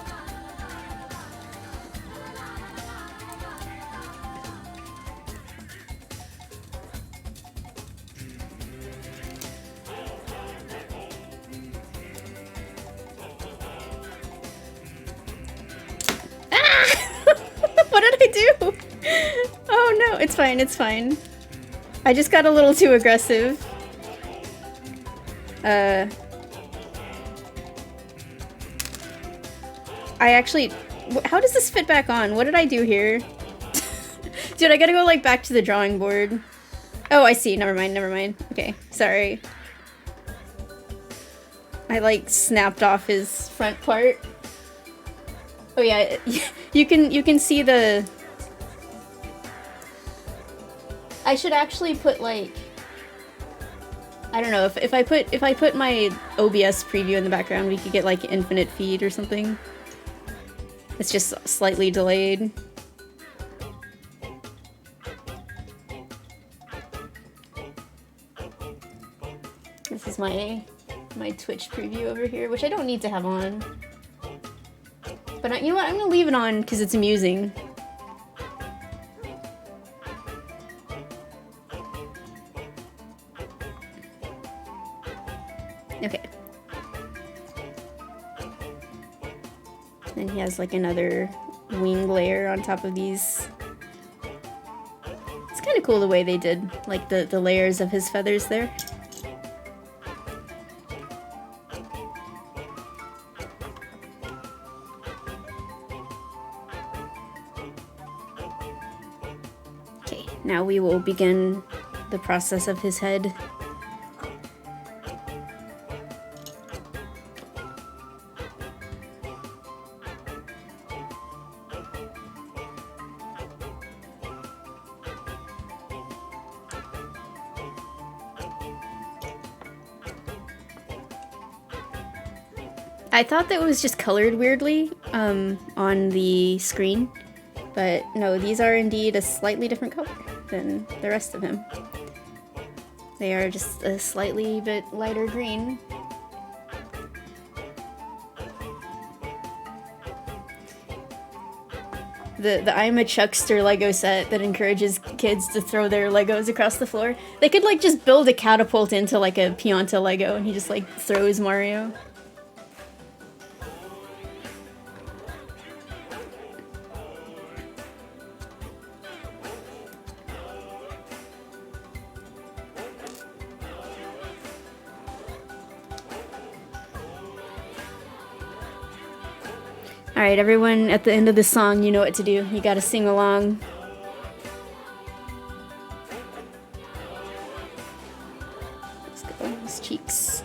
Oh no, it's fine, it's fine. I just got a little too aggressive. I actually... How does this fit back on? What did I do here? Dude, I gotta go, like, back to the drawing board. Oh, I see. Never mind, never mind. Okay, sorry. I, like, snapped off his front part. Oh yeah, you can see the... I should actually put, like, I don't know, if I put my OBS preview in the background, we could get, like, infinite feed or something. It's just slightly delayed. This is my Twitch preview over here, which I don't need to have on. But you know what, I'm gonna leave it on because it's amusing. Okay. Then he has like another wing layer on top of these. It's kind of cool the way they did like the layers of his feathers there. Okay, now we will begin the process of his head. I thought that it was just colored weirdly on the screen, but no, these are indeed a slightly different color than the rest of him. They are just a slightly bit lighter green. The I'm a Chuckster Lego set that encourages kids to throw their Legos across the floor. They could like just build a catapult into like a Pianta Lego and he just like throws Mario. Alright, everyone, at the end of the song, you know what to do. You gotta sing along. Let's go, his cheeks.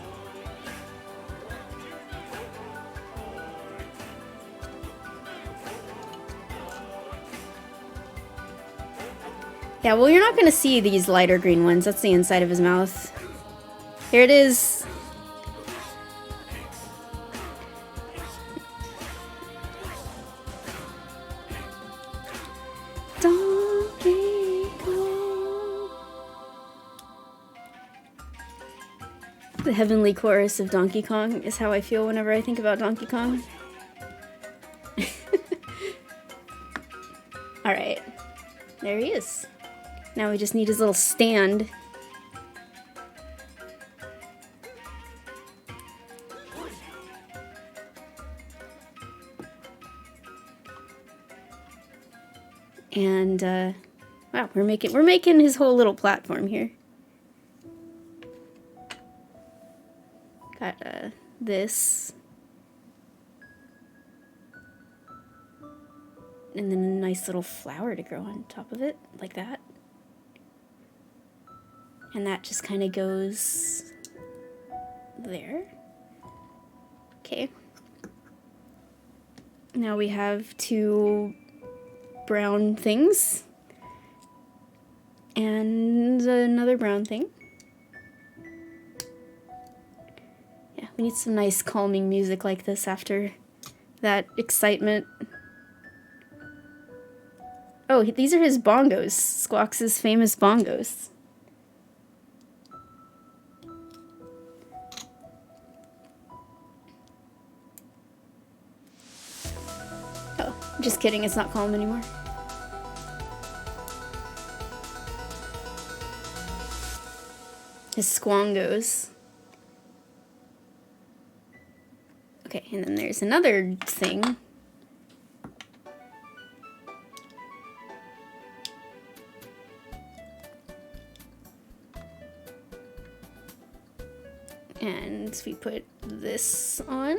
Yeah, well, you're not gonna see these lighter green ones. That's the inside of his mouth. Here it is. The heavenly chorus of Donkey Kong is how I feel whenever I think about Donkey Kong. Alright. There he is. Now we just need his little stand. And, wow, we're making his whole little platform here. Got, this. And then a nice little flower to grow on top of it, like that. And that just kind of goes there. Okay. Now we have two brown things. And another brown thing. Yeah, we need some nice calming music like this after that excitement. Oh, these are his bongos. Squawks' famous bongos. Oh, just kidding, it's not calm anymore. His squongos. Okay, and then there's another thing. And we put this on.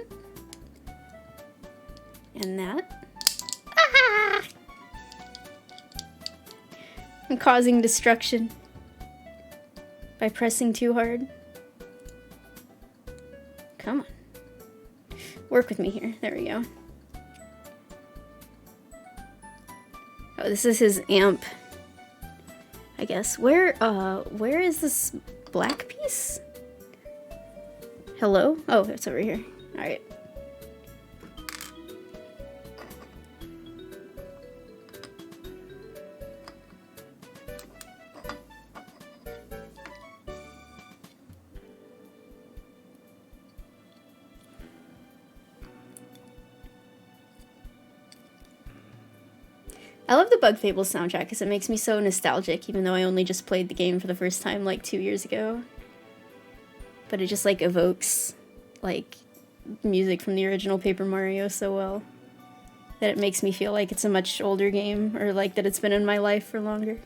And that. Ah! I'm causing destruction by pressing too hard. Come on. Work with me here. There we go. Oh, this is his amp, I guess. Where is this black piece? Hello? Oh, it's over here. Alright. I love the Bug Fables soundtrack because it makes me so nostalgic, even though I only just played the game for the first time like 2 years ago. But it just like evokes like music from the original Paper Mario so well that it makes me feel like it's a much older game, or like that it's been in my life for longer.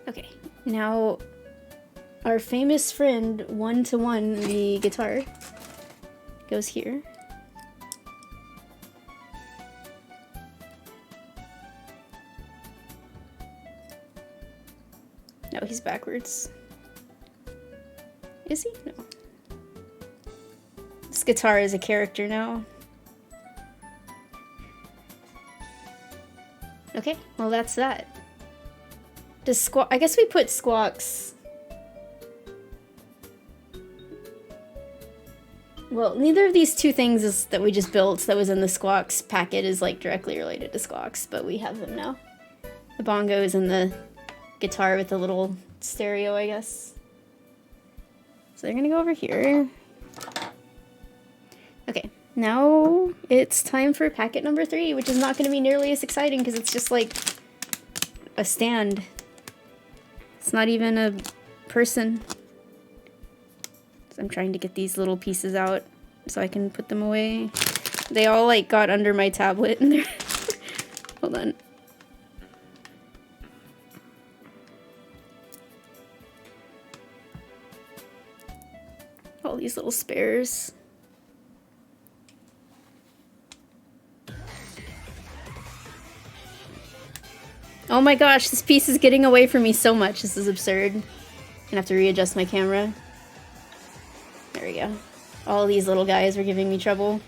Okay, now our famous friend, one-to-one, the guitar, goes here. No, he's backwards. Is he? No. This guitar is a character now. Okay, well that's that. Does I guess we put Squawks. Well, neither of these two things is that we just built that was in the Squawks packet is like directly related to Squawks, but we have them now. The bongos and the guitar with the little stereo, I guess. So they're gonna go over here. Okay, now it's time for packet number 3, which is not gonna be nearly as exciting because it's just like a stand. It's not even a person. So I'm trying to get these little pieces out so I can put them away. They all like got under my tablet and they're hold on. All these little spares. Oh my gosh, this piece is getting away from me so much. This is absurd. I'm gonna have to readjust my camera. There we go. All these little guys were giving me trouble.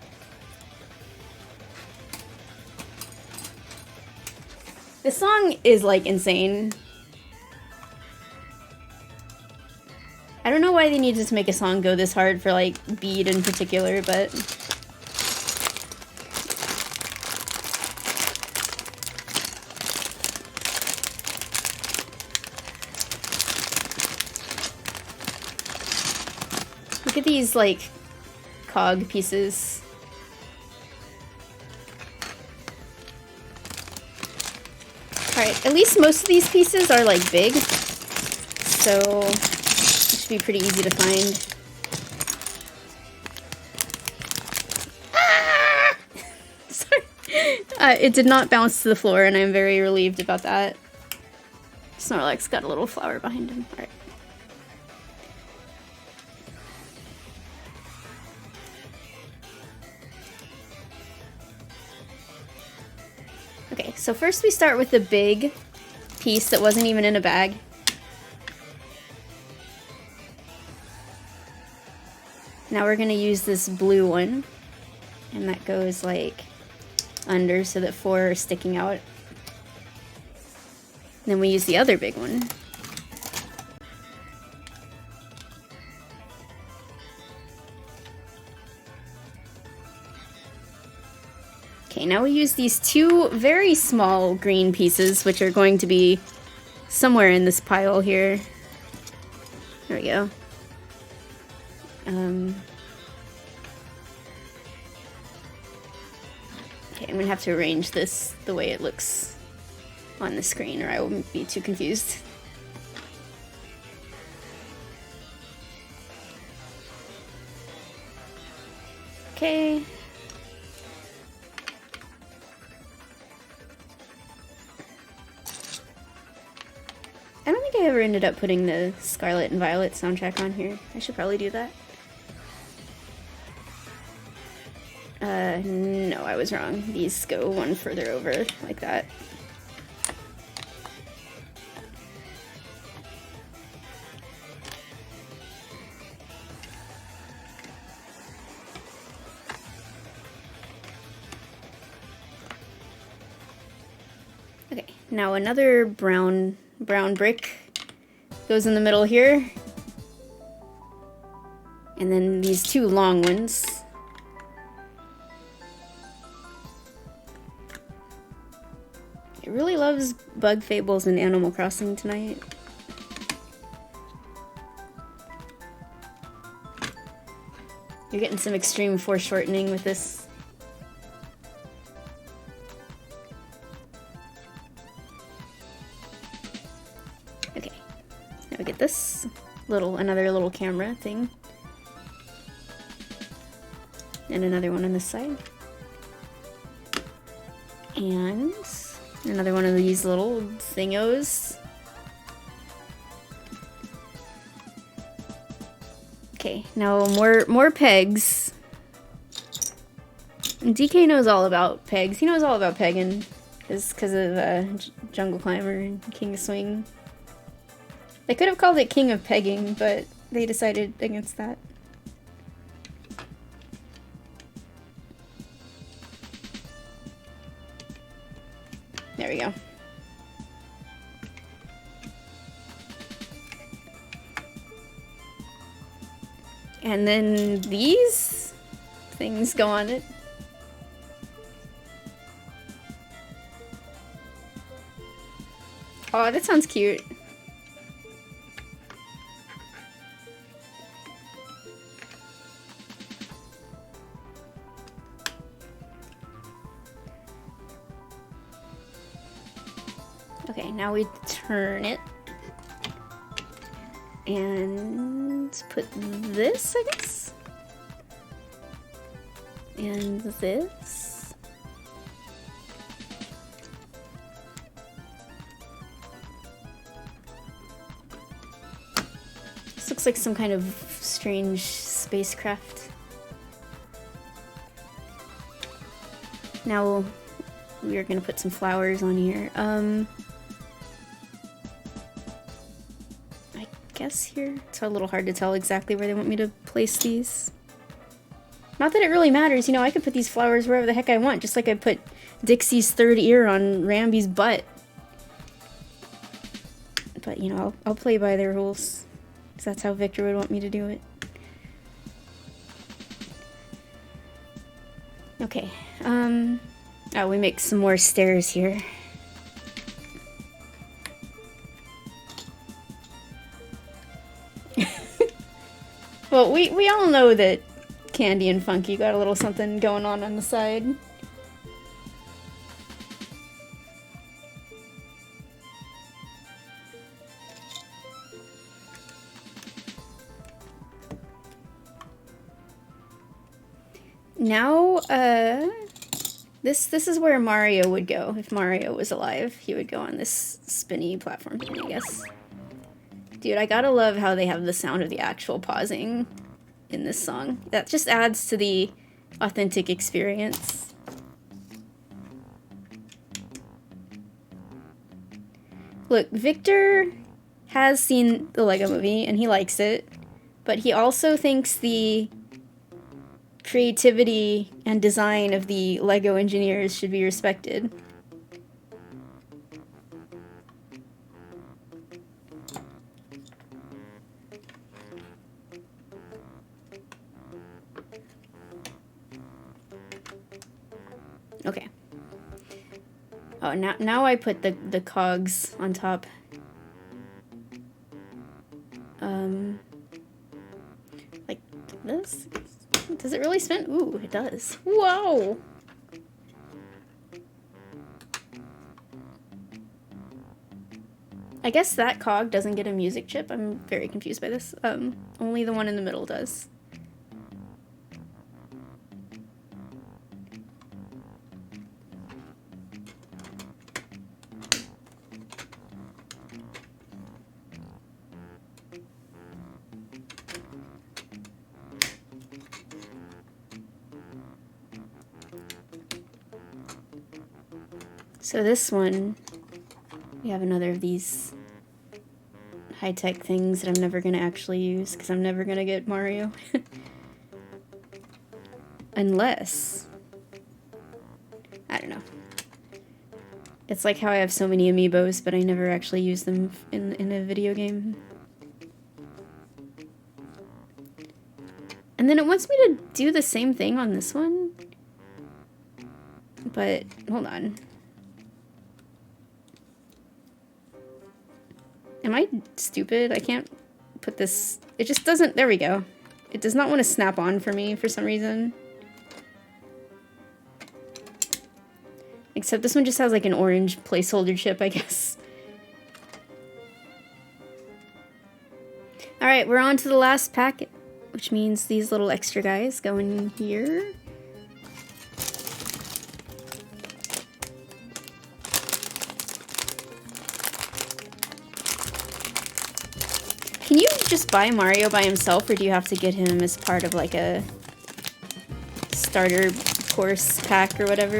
This song is like insane. I don't know why they needed to make a song go this hard for like beat in particular, but look at these like cog pieces. Alright, at least most of these pieces are like big, so it should be pretty easy to find. Ah! Sorry. It did not bounce to the floor and I'm very relieved about that. Snorlax got a little flower behind him. Alright. Okay, so first we start with the big piece that wasn't even in a bag. Now we're gonna use this blue one, and that goes like under so that 4 are sticking out. Then we use the other big one. Okay, now we use these 2 very small green pieces, which are going to be somewhere in this pile here. There we go. Okay, I'm gonna have to arrange this the way it looks on the screen, or I will be too confused. Okay. I don't think I ever ended up putting the Scarlet and Violet soundtrack on here. I should probably do that. No, I was wrong. These go one further over, like that. Okay, now another brown brick goes in the middle here. And then these 2 long ones. It really loves Bug Fables and Animal Crossing tonight. You're getting some extreme foreshortening with this. Okay, now we get this another little camera thing. And another one on this side. And another one of these little thingos. Okay, now more pegs. And DK knows all about pegs. He knows all about pegging. Because of Jungle Climber and King of Swing. They could have called it King of Pegging, but they decided against that. There we go. And then these things go on it. Oh, that sounds cute. Okay, now we turn it. And put this, I guess? And this. This looks like some kind of strange spacecraft. Now we are gonna put some flowers on here. I guess here. It's a little hard to tell exactly where they want me to place these. Not that it really matters, you know, I could put these flowers wherever the heck I want, just like I put Dixie's third ear on Rambi's butt. But, you know, I'll play by their rules, because that's how Victor would want me to do it. Okay, oh, we make some more stairs here. Well, we all know that Candy and Funky got a little something going on the side. Now, this is where Mario would go. If Mario was alive, he would go on this spinny platform thing, I guess. Dude, I gotta love how they have the sound of the actual pausing in this song. That just adds to the authentic experience. Look, Victor has seen the Lego Movie and he likes it, but he also thinks the creativity and design of the Lego engineers should be respected. Okay. Oh, now I put the cogs on top. Like this? Does it really spin? Ooh, it does. Whoa! I guess that cog doesn't get a music chip. I'm very confused by this. Only the one in the middle does. So this one, we have another of these high-tech things that I'm never going to actually use, because I'm never going to get Mario. Unless, I don't know. It's like how I have so many amiibos, but I never actually use them in a video game. And then it wants me to do the same thing on this one. But, hold on. Am I stupid? I can't put this... It just doesn't... There we go. It does not want to snap on for me for some reason. Except this one just has like an orange placeholder chip, I guess. Alright, we're on to the last packet. Which means these little extra guys go in here. Can you just buy Mario by himself, or do you have to get him as part of like a starter course pack or whatever?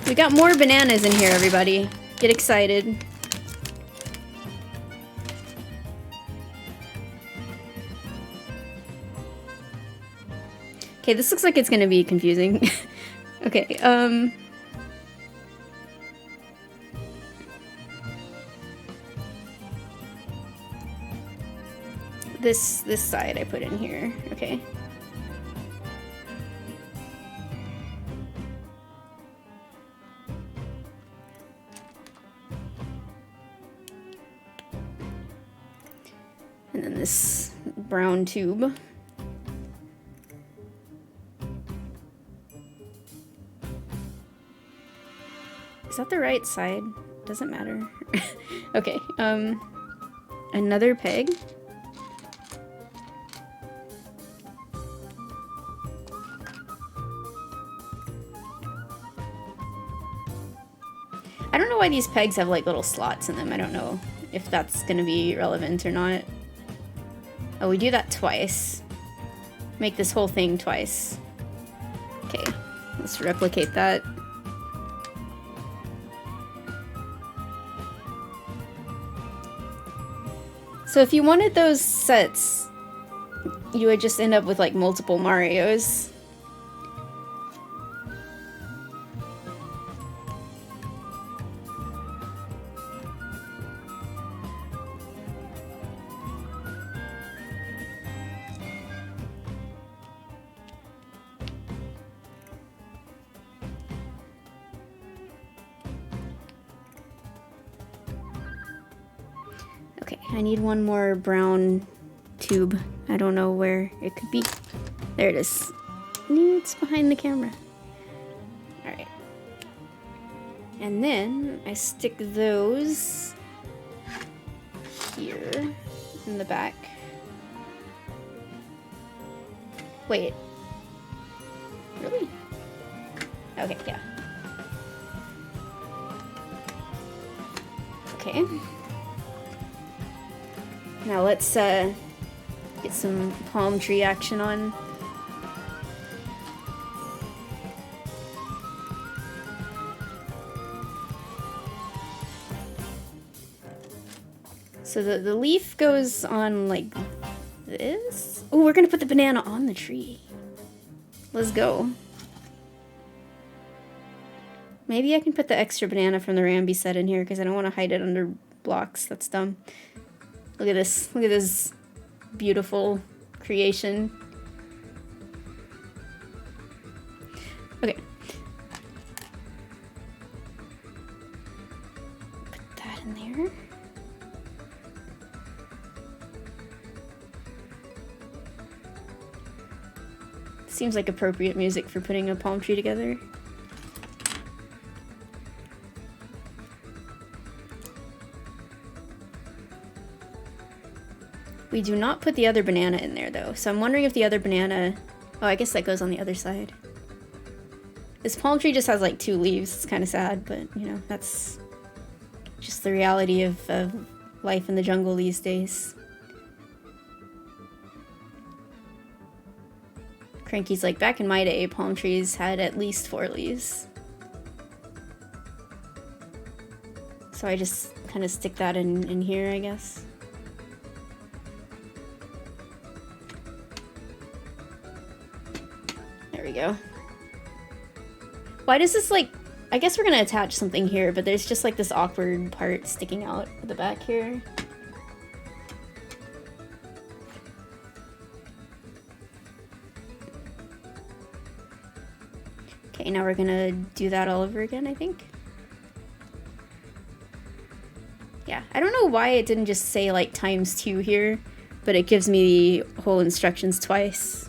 We got more bananas in here, everybody. Get excited. Okay, this looks like it's gonna be confusing. Okay, this side I put in here. Okay. And then this brown tube. Is that the right side? Doesn't matter. Okay, another peg. I don't know why these pegs have like little slots in them. I don't know if that's gonna be relevant or not. Oh, we do that twice. Make this whole thing twice. Okay, let's replicate that. So if you wanted those sets, you would just end up with like multiple Marios. Okay, I need one more brown tube. I don't know where it could be. There it is. It's behind the camera. Alright. And then I stick those here in the back. Wait. Really? Okay, yeah. Okay. Now let's get some palm tree action on. So the leaf goes on like this. Oh, we're gonna put the banana on the tree. Let's go. Maybe I can put the extra banana from the Rambi set in here because I don't want to hide it under blocks. That's dumb. Look at this. Look at this beautiful creation. Okay. Put that in there. Seems like appropriate music for putting a palm tree together. We do not put the other banana in there though, so I'm wondering if the other banana... Oh, I guess that goes on the other side. This palm tree just has like 2 leaves. It's kind of sad, but you know, that's just the reality of life in the jungle these days. Cranky's like, back in my day, palm trees had at least 4 leaves. So I just kind of stick that in here, I guess. There we go. Why does this like... I guess we're gonna attach something here, but there's just like this awkward part sticking out at the back here. Okay, now we're gonna do that all over again, I think. Yeah, I don't know why it didn't just say like ×2 here, but it gives me the whole instructions twice.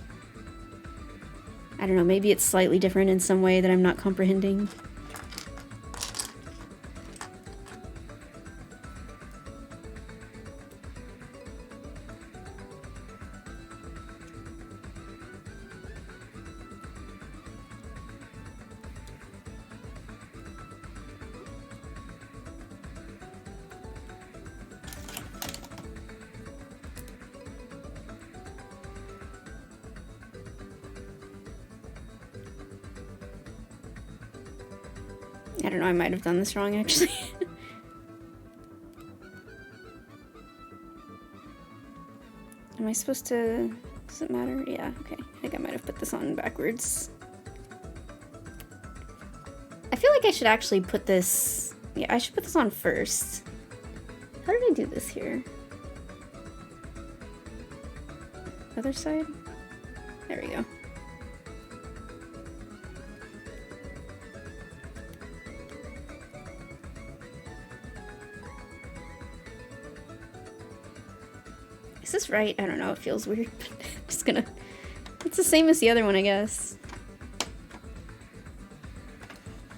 I don't know, maybe it's slightly different in some way that I'm not comprehending. I don't know, I might have done this wrong actually. Am I supposed to... Does it matter? Yeah, okay. I think I might have put this on backwards. I feel like I should actually put this... Yeah, I should put this on first. How did I do this here? Other side? There we go. Is this right? I don't know, it feels weird. Just gonna... It's the same as the other one, I guess.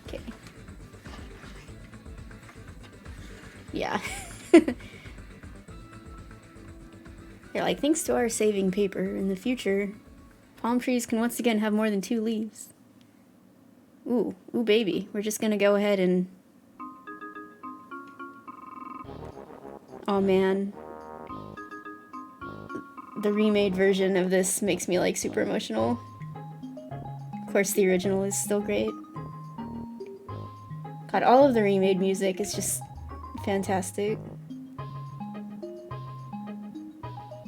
Okay. Yeah. They're like, thanks to our saving paper, in the future, palm trees can once again have more than 2 leaves. Ooh, baby. We're just gonna go ahead and... Oh man. The remade version of this makes me like super emotional. Of course the original is still great. God, all of the remade music is just fantastic.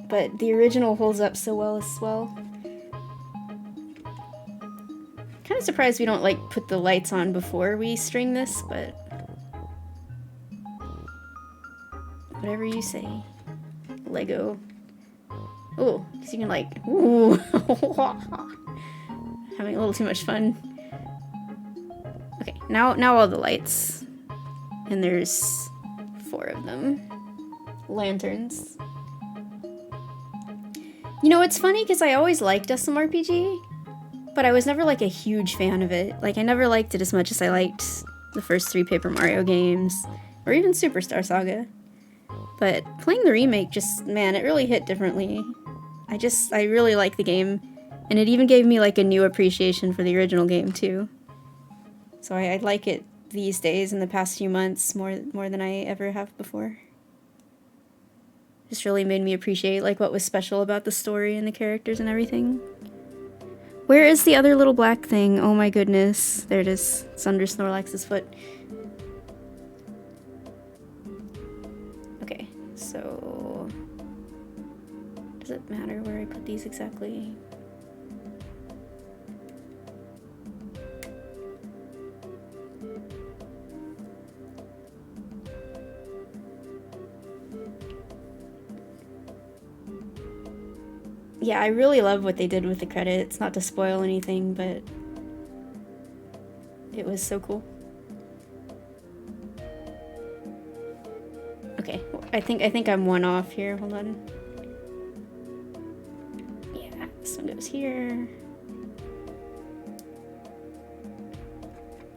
But the original holds up so well as well. Kind of surprised we don't like put the lights on before we string this, but whatever you say. Lego. Oh, because you can like, ooh, having a little too much fun. Okay, now all the lights, and there's 4 of them. Lanterns. You know, it's funny because I always liked SMRPG, but I was never like a huge fan of it. Like, I never liked it as much as I liked the first 3 Paper Mario games, or even Superstar Saga. But playing the remake just, man, it really hit differently. I really like the game, and it even gave me like a new appreciation for the original game too. So I like it these days in the past few months more than I ever have before. Just really made me appreciate like what was special about the story and the characters and everything. Where is the other little black thing? Oh my goodness. There it is. It's under Snorlax's foot. Okay, so... Does it matter where I put these exactly? Yeah, I really love what they did with the credits. Not to spoil anything, but it was so cool. Okay, I think I'm 1 off here. Hold on. Yeah, this one goes here.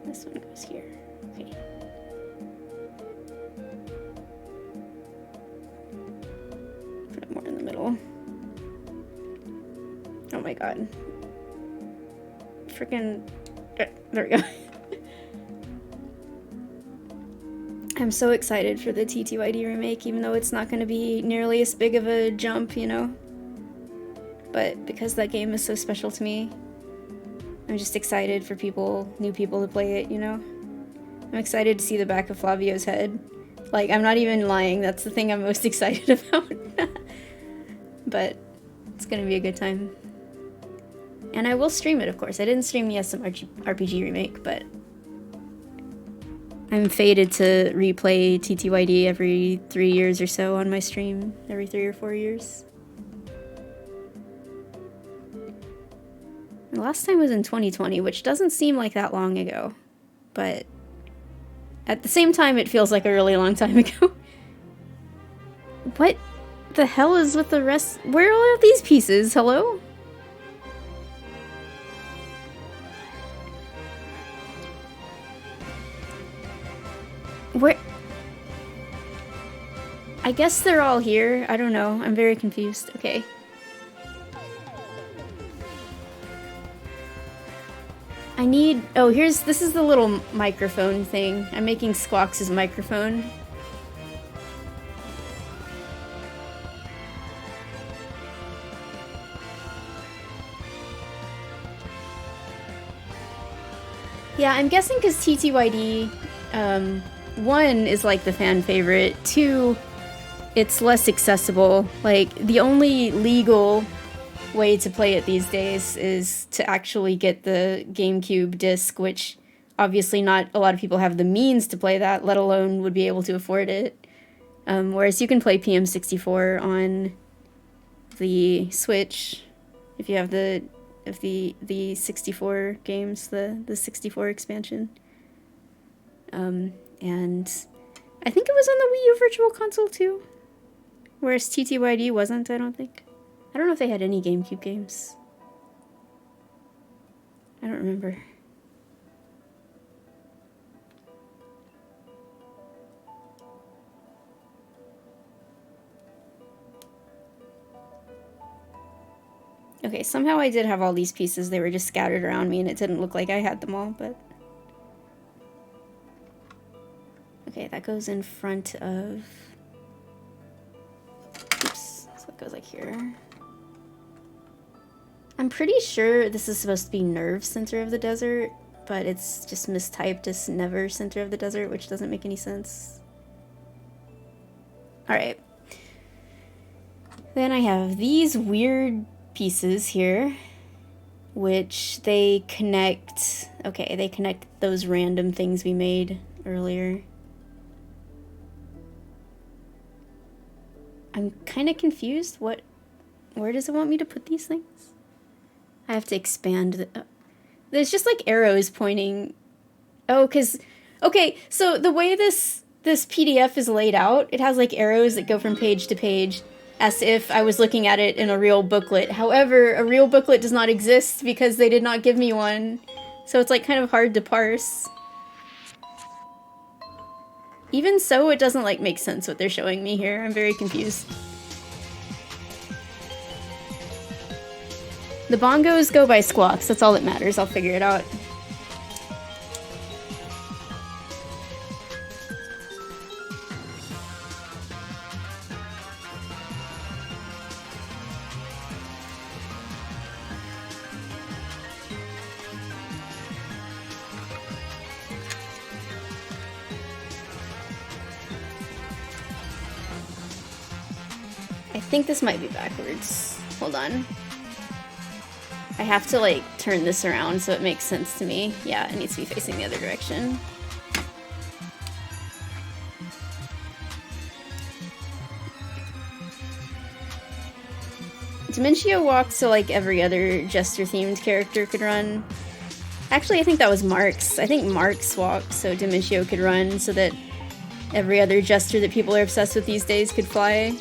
This one goes here. Okay. Put it more in the middle. Oh my god. Freaking... There we go. I'm so excited for the TTYD remake, even though it's not going to be nearly as big of a jump, you know? But because that game is so special to me, I'm just excited for new people to play it, you know? I'm excited to see the back of Flavio's head. Like, I'm not even lying, that's the thing I'm most excited about. But it's going to be a good time. And I will stream it, of course. I didn't stream the SMRPG remake, but I'm fated to replay TTYD every 3 years or so on my stream. Every 3 or 4 years. The last time was in 2020, which doesn't seem like that long ago. But at the same time, it feels like a really long time ago. What the hell is with the rest? Where are all of these pieces? Hello? Where? I guess they're all here. I don't know. I'm very confused. Okay. I need... Oh, this is the little microphone thing. I'm making Squawks' microphone. Yeah, I'm guessing because TTYD, 1 is like the fan favorite, 2, it's less accessible. Like, the only legal way to play it these days is to actually get the GameCube disc, which obviously not a lot of people have the means to play that, let alone would be able to afford it. Whereas you can play PM64 on the Switch. If you have the 64 games, the 64 expansion. And I think it was on the Wii U Virtual Console too. Whereas TTYD wasn't, I don't think. I don't know if they had any GameCube games. I don't remember. Okay, somehow I did have all these pieces. They were just scattered around me and it didn't look like I had them all, but... Okay, that goes in front of... Oops, so it goes like here. I'm pretty sure this is supposed to be Nerve Center of the Desert, but it's just mistyped as Never Center of the Desert, which doesn't make any sense. Alright. Then I have these weird pieces here, which they connect... Okay, they connect those random things we made earlier. I'm kind of confused. Where does it want me to put these things? I have to expand the... there's just like arrows pointing... Oh, because... Okay, so the way this PDF is laid out, it has like arrows that go from page to page, as if I was looking at it in a real booklet. However, a real booklet does not exist because they did not give me one. So it's like kind of hard to parse. Even so, it doesn't like make sense what they're showing me here. I'm very confused. The bongos go by Squawks. That's all that matters. I'll figure it out. I think this might be backwards. Hold on. I have to like turn this around so it makes sense to me. Yeah, it needs to be facing the other direction. Dementio walked so like every other Jester-themed character could run. Actually, I think that was Mark's. I think Mark's walked so Dementio could run so that every other Jester that people are obsessed with these days could fly.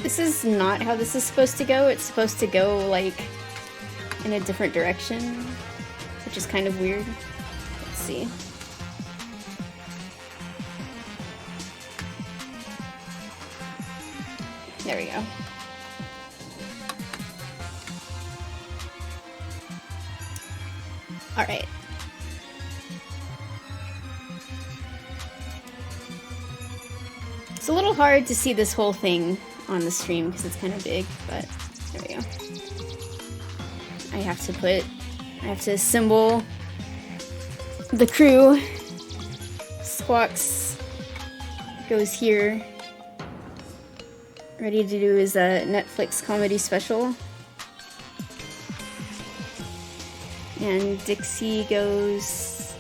This is not how this is supposed to go. It's supposed to go, like, in a different direction, which is kind of weird. Let's see. There we go. All right. It's a little hard to see this whole thing on the stream because it's kind of big, but there we go. I have to assemble the crew. Squawks goes here. Ready to do his Netflix comedy special. And Dixie goes...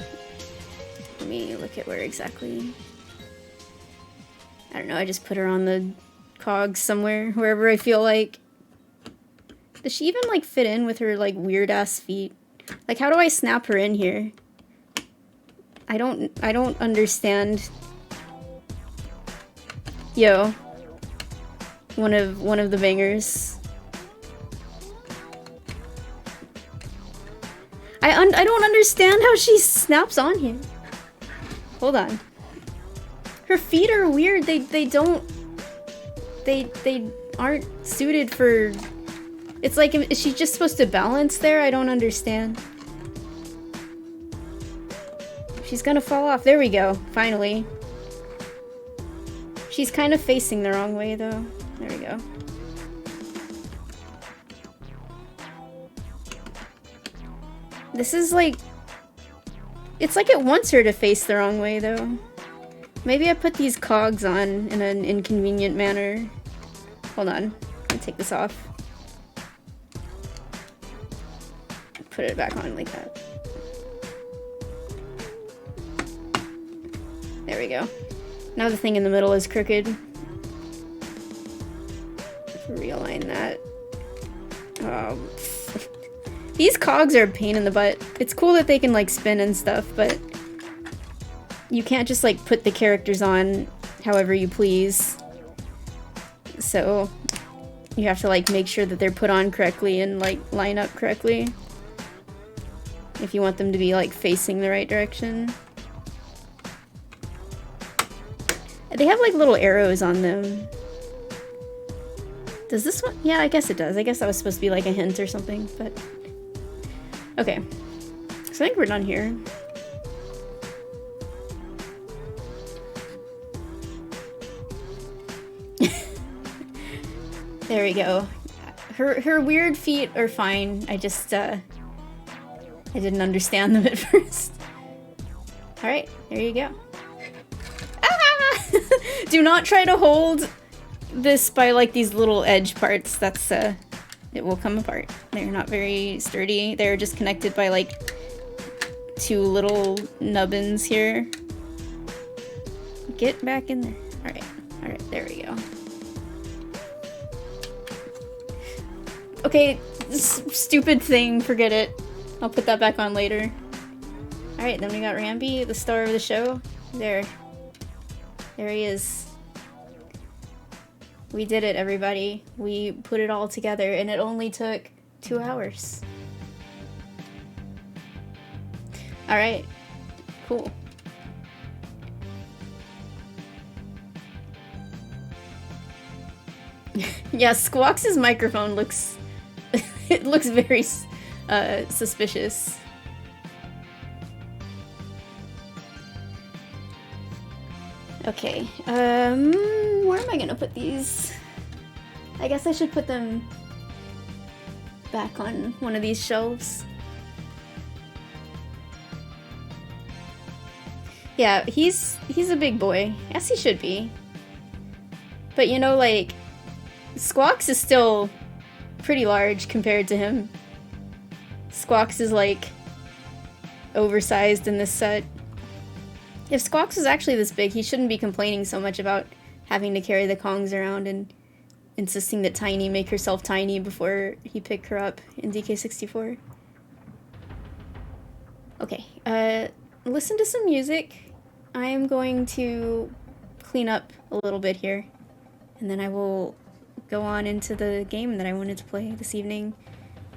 Let me look at where exactly. I don't know, I just put her on the cogs somewhere, wherever I feel like. Does she even, like, fit in with her, like, weird-ass feet? Like, how do I snap her in here? I don't understand. Yo. One of the bangers. I don't understand how she snaps on here. Hold on. Her feet are weird. They aren't suited for... It's like, is she just supposed to balance there? I don't understand. She's gonna fall off. There we go. Finally. She's kind of facing the wrong way, though. There we go. This is like... It's like it wants her to face the wrong way, though. Maybe I put these cogs on in an inconvenient manner. Hold on. Let me take this off. Put it back on like that. There we go. Now the thing in the middle is crooked. Realign that. These cogs are a pain in the butt. It's cool that they can like spin and stuff, but you can't just like put the characters on however you please. So you have to like make sure that they're put on correctly and like line up correctly if you want them to be like facing the right direction. They have like little arrows on them. Does this one? Yeah, I guess it does. I guess that was supposed to be like a hint or something, but... Okay. So I think we're done here. There we go. Her weird feet are fine. I just, I didn't understand them at first. Alright, there you go. Ah! Do not try to hold this by like these little edge parts. That's it will come apart. They're not very sturdy. They're just connected by like two little nubbins here. Get back in there. Alright, there we go. Okay, this stupid thing, forget it. I'll put that back on later. Alright, then we got Rambi, the star of the show. There he is. We did it, everybody. We put it all together, and it only took 2 hours. Alright. Cool. Yeah, Squawks' microphone looks... it looks very suspicious. Okay, where am I gonna put these? I guess I should put them back on one of these shelves. Yeah, he's a big boy. Yes, he should be. But you know, like, Squawks is still pretty large compared to him. Squawks is like oversized in this set. If Squawks was actually this big, he shouldn't be complaining so much about having to carry the Kongs around and insisting that Tiny make herself tiny before he pick her up in DK64. Okay, listen to some music. I am going to clean up a little bit here, and then I will go on into the game that I wanted to play this evening.